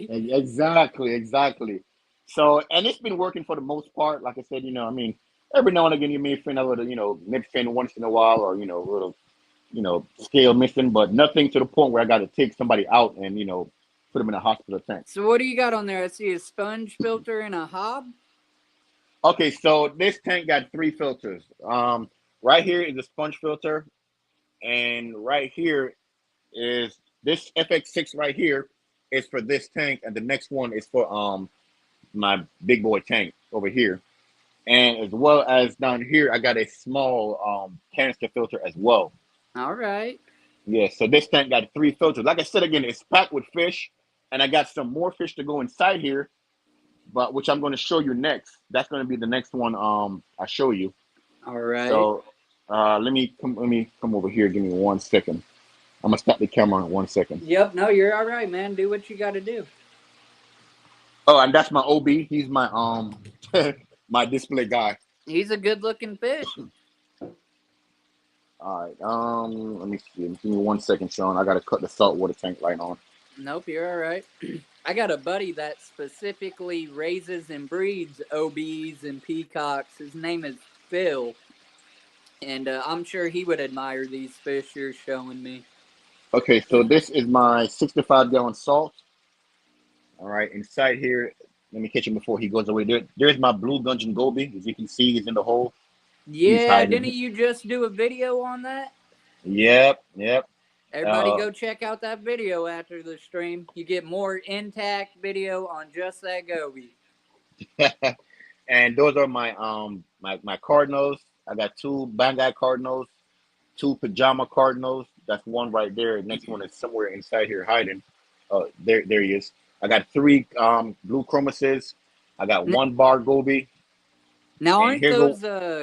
Exactly, exactly. So, and it's been working for the most part. Like I said, I mean, every now and again you may find a little, mid fin once in a while, or a little, scale missing, but nothing to the point where I got to take somebody out and put them in a hospital tank. So what do you got on there? I see a sponge filter and a hob. Okay, so this tank got three filters. Right here is a sponge filter, and right here is this FX6 right here is for this tank, and the next one is for my big boy tank over here. And as well as down here, I got a small canister filter as well. All right. Yeah, so this tank got three filters. Like I said again, it's packed with fish, and I got some more fish to go inside here, but which I'm going to show you next. That's going to be the next one I show you. All right. So let me come over here. Give me 1 second. I'm gonna stop the camera in 1 second. Yep. No, you're all right, man. Do what you got to do. Oh, and that's my OB. He's my my display guy. He's a good looking fish. All right. Let me see. Give me 1 second, Shawn. I gotta cut the saltwater tank light on. Nope, you're all right. I got a buddy that specifically raises and breeds OBs and peacocks. His name is Phil, and I'm sure he would admire these fish you're showing me. Okay, so this is my 65-gallon salt. All right, inside here, let me catch him before he goes away. There's my blue gudgeon goby. As you can see, he's in the hole. He's Yeah, didn't hiding. you just do a video on that? Yep, yep. Everybody Uh, go check out that video after the stream. You get more intact video on just that goby. and those are my cardinals. I got two Bangai cardinals, two pajama cardinals. That's one right there. The next one is somewhere inside here hiding. There he is. I got three blue chromuses. I got N- one bar goby, Now, and aren't here go. those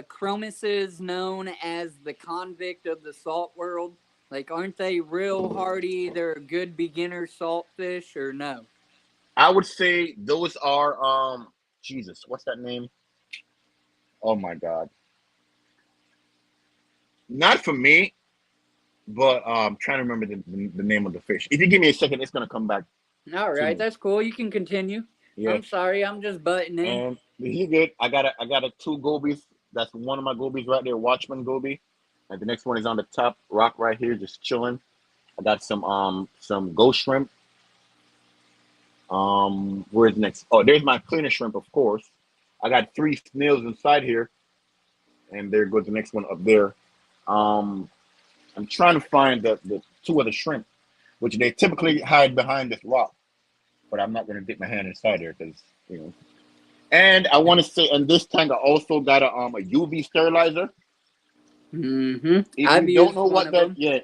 chromuses known as the convict of the salt world? Like, aren't they real hardy? They're a good beginner salt fish, or no? I would say those are Jesus. What's that name? Oh my God. Not for me, but trying to remember the name of the fish. If you give me a second, it's gonna come back All to right, me. that's cool. You can continue. Yeah. I'm sorry, I'm just butting in. And you good. I got a two gobies. That's one of my gobies right there, Watchman goby. And the next one is on the top rock right here, just chilling. I got some ghost shrimp. Where's next? Oh, there's my cleaner shrimp, of course. I got three snails inside here, and there goes the next one up there. Um, I'm trying to find the two other shrimp, which they typically hide behind this rock, but I'm not gonna dip my hand inside there because you know. And I want to say, and this tank I also got a UV sterilizer. If I've you don't used know one what of that, them. yeah,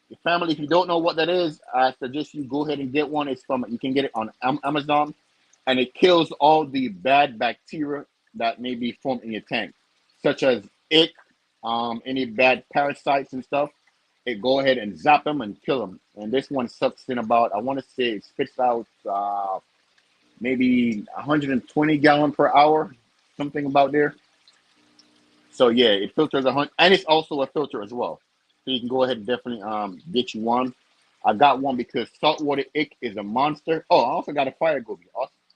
your family, if you don't know what that is, I suggest you go ahead and get one. It's from you can get it on Amazon, and it kills all the bad bacteria that may be formed in your tank, such as ick, any bad parasites and stuff. It go ahead and zap them and kill them. And this one sucks in about I want to say it spits out maybe 120 gallon per hour, something about there. So yeah, it filters 100, and it's also a filter as well. So you can go ahead and definitely get you one. I got one because saltwater ick is a monster. Oh, I also got a fire goby.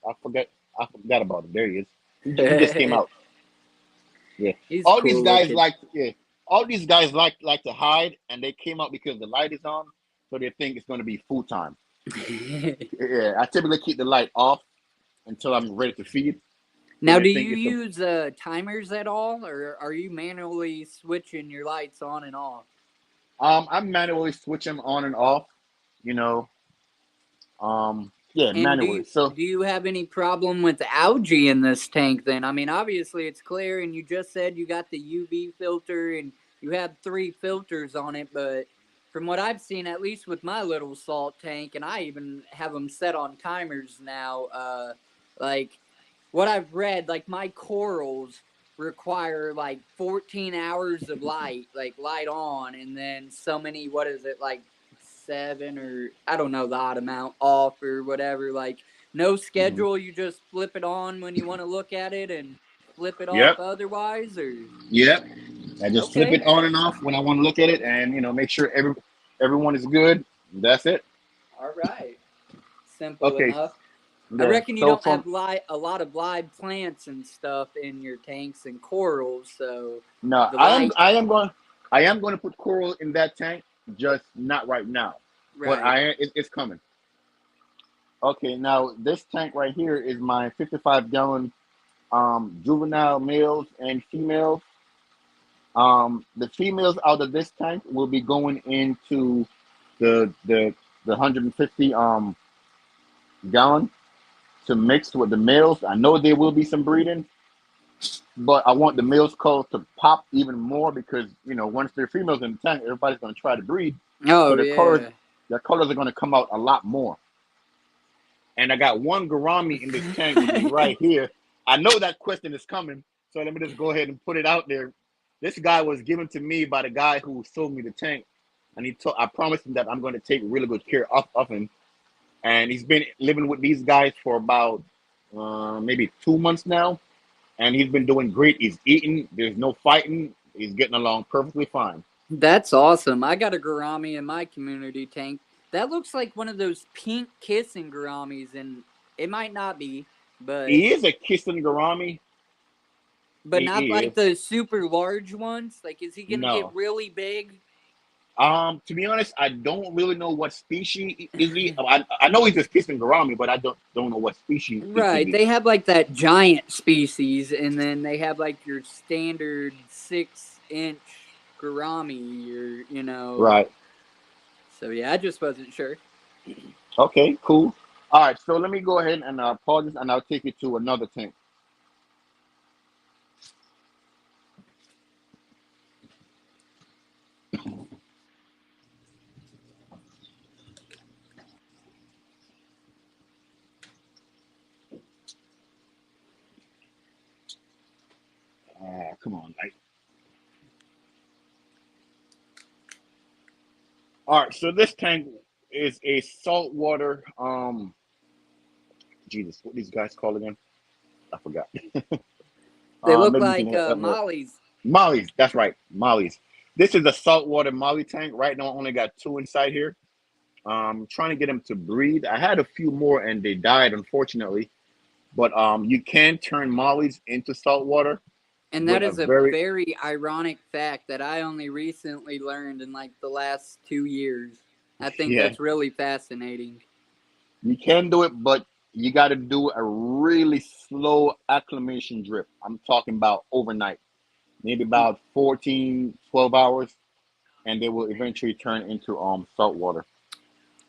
I forget. I forgot about it. There he is. He just came out. Yeah. He's All these cool guys looking. like yeah. All these guys like to hide, and they came out because the light is on, so they think it's going to be food time. Yeah. I typically keep the light off until I'm ready to feed. So Now, they do think you it's a use timers at all, or are you manually switching your lights on and off? I manually switch them on and off. You know, yeah, And manually. So do you have any problem with algae in this tank? Then, I mean, obviously it's clear, and you just said you got the UV filter and you have three filters on it. But from what I've seen, at least with my little salt tank, and I even have them set on timers now, like what I've read, like my corals require like 14 hours of light, like light on, and then so many, what is it, like 7 or I don't know the odd amount off or whatever. Like no Hmm. schedule, you just flip it on when you want to look at it and flip it off Yep. otherwise, or Yep. I just flip okay. it on and off when I want to look at it, and make sure everyone is good. That's it. All right. Simple Okay. enough. I Yeah. reckon you So don't from have a lot of live plants and stuff in your tanks and corals, so No, the light, I am going to put coral in that tank, just not right now. But right. it's coming. Okay, now this tank right here is my 55-gallon juvenile males and females. The females out of this tank will be going into the 150 gallon to mix with the males. I know there will be some breeding, but I want the males cull to pop even more because once they're females in the tank, everybody's going to try to breed, so Oh yeah. their colors are going to come out a lot more. And I got one gourami in this tank, which is right here. I know that question is coming, so let me just go ahead and put it out there. This guy was given to me by the guy who sold me the tank, and I promised him that I'm going to take really good care of him. And he's been living with these guys for about maybe 2 months now, and he's been doing great. He's eating. There's no fighting. He's getting along perfectly fine. That's awesome. I got a gourami in my community tank. That looks like one of those pink kissing gouramis, and it might not be, but He is a kissing gourami. not He like is. the super large ones. Like, is he gonna get No. really big? To be honest, I don't really know what species is he. I know he's a kissing gourami, but I don't know what species is Right. he. They have like that giant species, and then they have like your standard 6-inch gourami, or Right. So yeah, I just wasn't sure. Okay. Cool. All right. So let me go ahead and pause this, and I'll take you to another tank. Come on, Mike. All right. So this tank is a saltwater. Jesus, what these guys call again? I forgot. They look Maybe you like can help me. mollies. Molly's. That's right. Molly's. This is a saltwater molly tank. Right now, I only got two inside here. Trying to get them to breed. I had a few more and they died, unfortunately. But you can turn mollies into saltwater And with that a is a very very ironic fact that I only recently learned in like the last 2 years. I think yeah. that's really fascinating. You can do it, but you got to do a really slow acclimation drip. I'm talking about overnight, maybe about 14, 12 hours, and they will eventually turn into saltwater.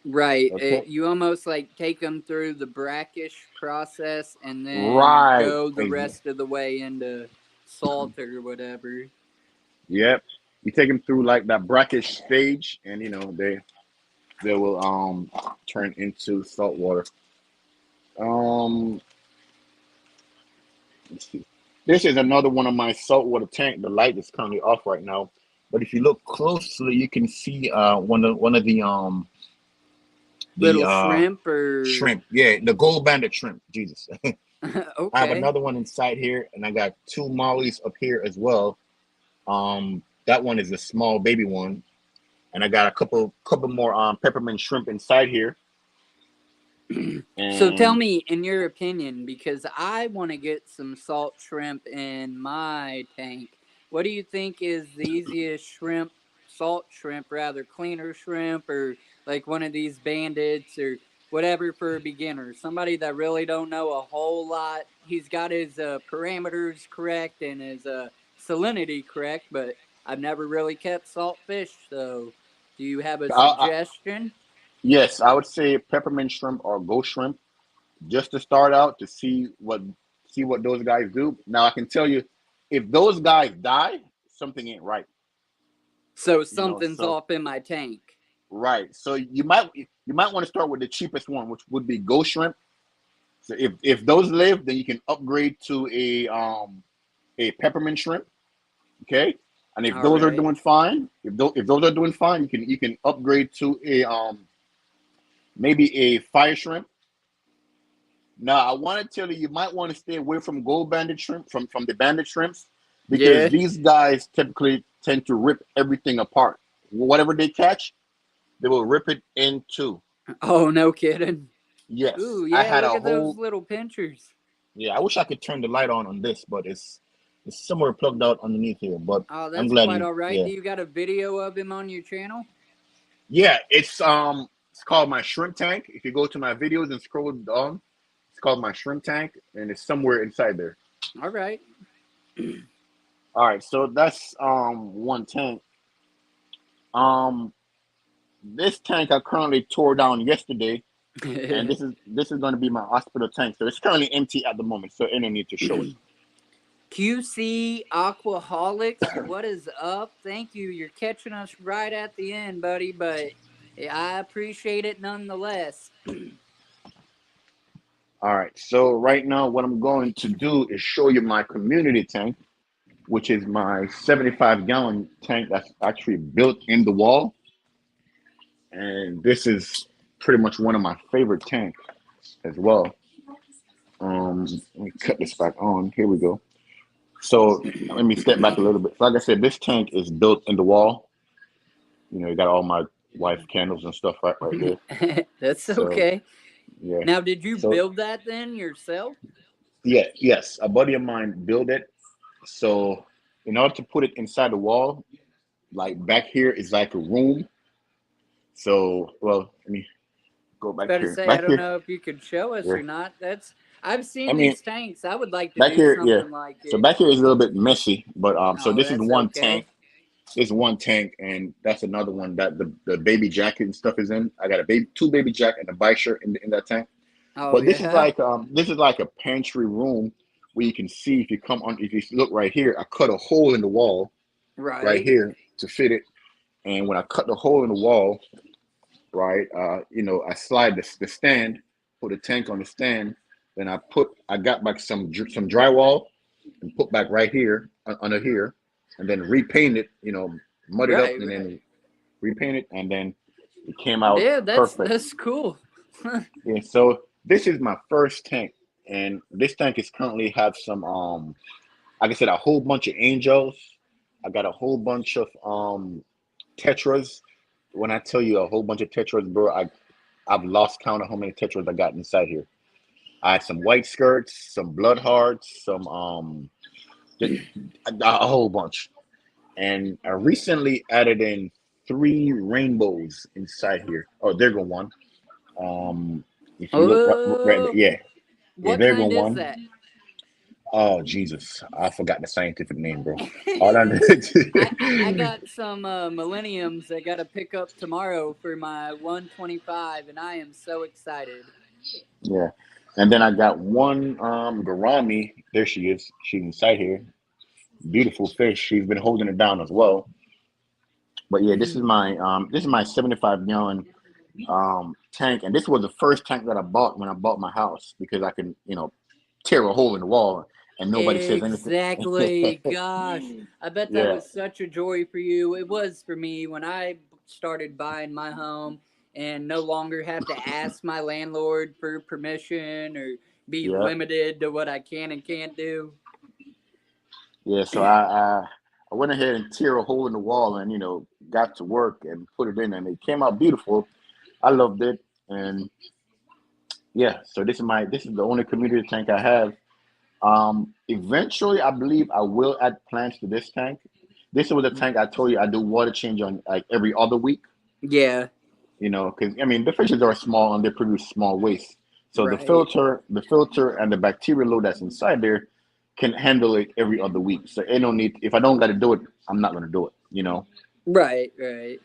Right. Okay. You almost like take them through the brackish process and then Right. go the rest of the way into salt or whatever. Yep. You take them through like that brackish stage, and they will turn into salt water. Um, let's see. This is another one of my saltwater tank. The light is currently off right now, but if you look closely, you can see one of the Little shrimp or. shrimp. Yeah, the gold banded shrimp. Jesus. I have Okay. another one inside here, and I got two mollies up here as well. That one is a small baby one, and I got a couple more peppermint shrimp inside here. So tell And me, in your opinion, because I want to get some salt shrimp in my tank, what do you think is the easiest shrimp, salt shrimp, rather cleaner shrimp, or like one of these bandits or whatever for a beginner? Somebody that really don't know a whole lot. He's got his parameters correct and his salinity correct, but I've never really kept salt fish. So, do you have a I, suggestion? yes, I would say peppermint shrimp or ghost shrimp just to start out to see what those guys do. Now I can tell you, if those guys die, something ain't right. So You know, something's so off in my tank. right. So you might want to start with the cheapest one, which would be ghost shrimp. So if those live, then you can upgrade to a peppermint shrimp. Okay, and if All those are right. doing fine, if those are doing fine, you can upgrade to a maybe a fire shrimp. Now, I want to tell you, you might want to stay away from gold banded shrimp, from the banded shrimps, because Yeah. these guys typically tend to rip everything apart. Whatever they catch, they will rip it in two. Oh, no kidding. Yes, Ooh, I yeah, had look a at those whole. little pinchers. Yeah, I wish I could turn the light on this, but it's somewhere plugged out underneath here. But Oh, I'm that's glad quite you. all right. Yeah, Do you got a video of him on your channel? yeah. It's called my shrimp tank. If you go to my videos and scroll down, it's called my shrimp tank, and it's somewhere inside there. All right. All right, so that's one tank. Um, this tank I currently tore down yesterday, and this is going to be my hospital tank. So it's currently empty at the moment, so I don't need to show it. QC Aquaholics, what is up? Thank you. You're catching us right at the end, buddy, but I appreciate it nonetheless. All right, so right now what I'm going to do is show you my community tank, which is my 75-gallon tank that's actually built in the wall, and this is pretty much one of my favorite tanks as well. Let me cut this back on. Here we go. So let me step back a little bit. Like I said, this tank is built in the wall. You know, you got all my wife candles and stuff right there. That's So okay. yeah. Now, did you So build that then yourself? yeah, yes, a buddy of mine built it. So in order to put it inside the wall, like back here is like a room. So well, let me go back Better here. say, I Back don't here, know if you could show us yeah. or not. I've I seen mean, these tanks. I would like to back do here, yeah. something like So it. back here is a little bit messy, but so Oh, this is that's one okay. tank. This is one tank, and that's another one that the baby jacket and stuff is in. I got a baby, two baby jacket and a bike shirt in that tank. Oh, But yeah. this is like a pantry room where you can see if you look right here, I cut a hole in the wall right Right. here to fit it. And when I cut the hole in the wall, right, I slide the stand, put a tank on the stand, then I got back some drywall and put back right here under here, and then repaint it, mud it up Right, and right. then repaint it, and then it came out Yeah, perfect. that's cool. Yeah, so this is my first tank, and this tank is currently have some like I said, a whole bunch of angels. I got a whole bunch of tetras. When I tell you a whole bunch of tetras, bro, I've lost count of how many tetras I got inside here. I had some white skirts, some blood hearts, some just a whole bunch. And I recently added in three rainbows inside here. Oh, there go one. Um, if you look right there, Oh, yeah, yeah, what there go kind is one. that? Oh Jesus, I forgot the scientific name, bro. All I I got some millenniums that got to pick up tomorrow for my 125, and I am so excited. yeah, and then I got one gourami. There she is. She's inside here. Beautiful fish. She's been holding it down as well. But yeah, this is my 75-gallon tank, and this was the first tank that I bought when I bought my house because I can tear a hole in the wall and nobody says anything. Exactly. Gosh, I bet that Yeah, was such a joy for you. It was for me when I started buying my home and no longer have to ask my landlord for permission or be yeah, limited to what I can and can't do. yeah. So I went ahead and tear a hole in the wall and got to work and put it in, and it came out beautiful. I loved it, and yeah. So this is the only community tank I have. Eventually, I believe I will add plants to this tank. This was a tank I told you I do water change on like every other week. Yeah, Because I mean the fishes are small and they produce small waste. So the right. filter, and the bacteria load that's inside there can handle it every other week. So it don't need. If I don't got to do it, I'm not gonna do it. Right, right.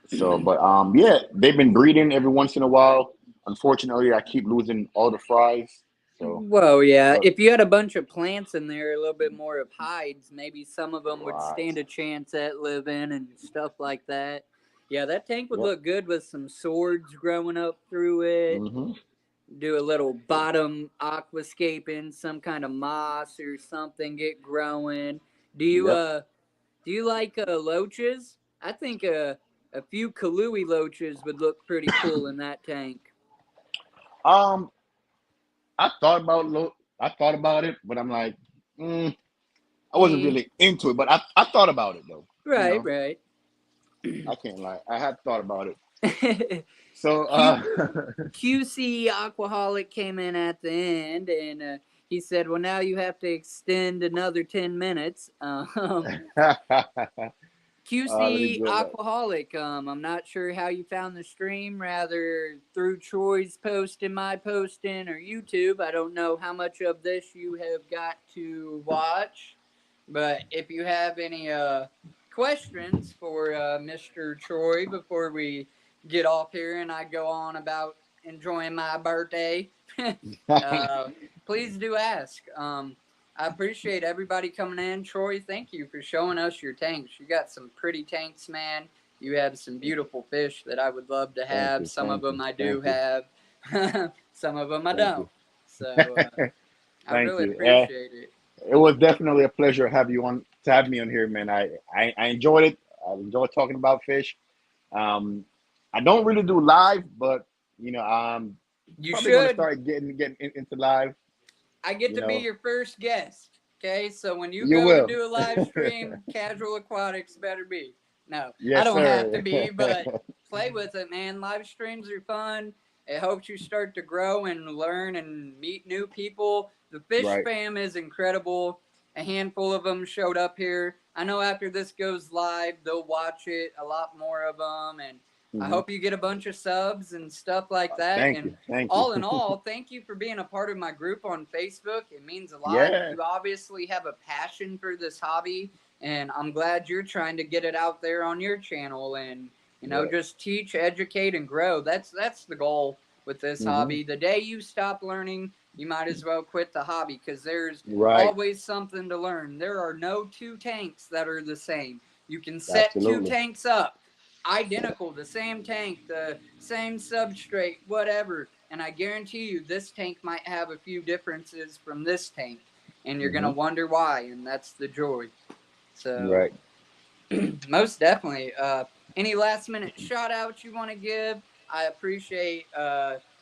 So, but yeah, they've been breeding every once in a while. Unfortunately, I keep losing all the fries. So, Well, yeah. but If you had a bunch of plants in there, a little bit more of hides, maybe some of them would right, stand a chance at living and stuff like that. Yeah, that tank would yep. look good with some swords growing up through it. Hmm. do a little bottom aquascaping, some kind of moss or something, get growing. Do you Yep. do you like loaches? I think a few kalui loaches would look pretty cool in that tank. Um, I thought about I thought about it, but I'm like, mm, I wasn't Eh, really into it. But I thought about it though. You right, know, right. I can't lie. I had thought about it. So Q, QC Aquaholic came in at the end and he said, "Well, now you have to extend another 10 minutes." let me QC go back. Aquaholic. I'm not sure how you found the stream, rather through Troy's posting, my posting, or YouTube. I don't know how much of this you have got to watch, but if you have any questions for Mr. Troy before we get off here and I go on about enjoying my birthday, uh, please do ask. I appreciate everybody coming in. Troy, thank you for showing us your tanks. You got some pretty tanks, man. You have some beautiful fish that I would love to Thank have. you, Some of thank you, them I do thank you, have, some of them I thank don't. you, So I thank really you. appreciate it. It was definitely a pleasure to have me on here, man. I enjoyed it. I enjoyed talking about fish. Um, I don't really do live, but I'm You probably going to should. start into live. I get You to be know, your first guest. Okay, so when you you go to will. do a live stream, Casual Aquatics better be. No, I Yes, don't have to sir. be, but play with it, man. Live streams are fun. It helps you start to grow and learn and meet new people. The fish Right. spam is incredible. A handful of them showed up here. I know after this goes live, they'll watch it, a lot more of them, and I Hmm. hope you get a bunch of subs and stuff like that. Thank And you. Thank you. all in all, thank you for being a part of my group on Facebook. It means a lot. Yeah. You obviously have a passion for this hobby, and I'm glad you're trying to get it out there on your channel and Yeah. just teach, educate, and grow. That's the goal with this Hmm. hobby. The day you stop learning, you might as well quit the hobby because there's Right. always something to learn. There are no two tanks that are the same. You can set two Absolutely. tanks up identical, the same tank, the same substrate, whatever. And I guarantee you, this tank might have a few differences from this tank, and you're gonna Hmm. wonder why, and that's the joy. So, Right. most definitely. Any last minute shout outs you want to give? I appreciate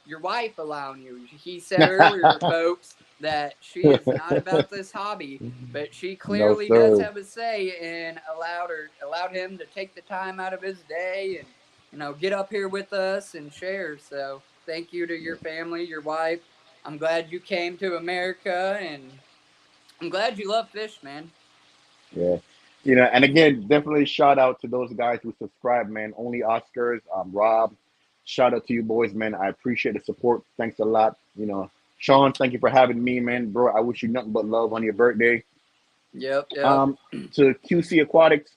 your wife allowing you. He said earlier, folks, that she is not about this hobby, but she No, clearly does sir. have a say and allowed him to take the time out of his day and get up here with us and share. So thank you to your family, your wife. I'm glad you came to America, and I'm glad you love fish, man. Yeah. And again, definitely shout out to those guys who subscribe, man. Only Oscars, Rob. Shout out to you boys, man. I appreciate the support. Thanks a lot. Shawn, thank you for having me, man. Bro, I wish you nothing but love on your birthday. Yep, yep. Um, to QC Aquatics,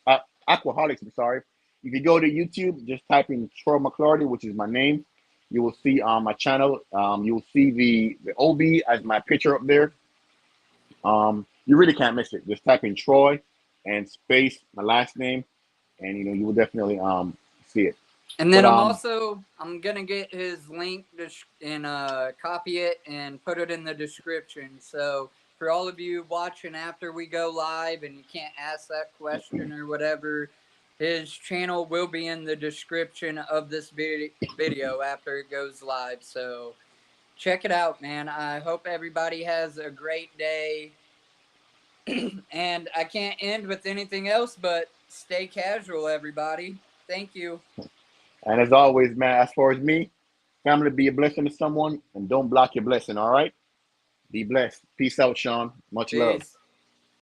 Aquaholics, I'm sorry. You can go to YouTube, just type in Troy McClarty, which is my name. You will see my channel. You will see the OB as my picture up there. You really can't miss it. Just type in Troy and space my last name, and you will definitely see it. And then But I'm gonna get his link and copy it and put it in the description. So for all of you watching after we go live and you can't ask that question or whatever, his channel will be in the description of this video after it goes live. So check it out, man. I hope everybody has a great day. And I can't end with anything else but stay casual, everybody. Thank you. as always, man, as far as me, family, be a blessing to someone, and don't block your blessing. All right, be blessed. Peace out, Shawn. Much love. Peace.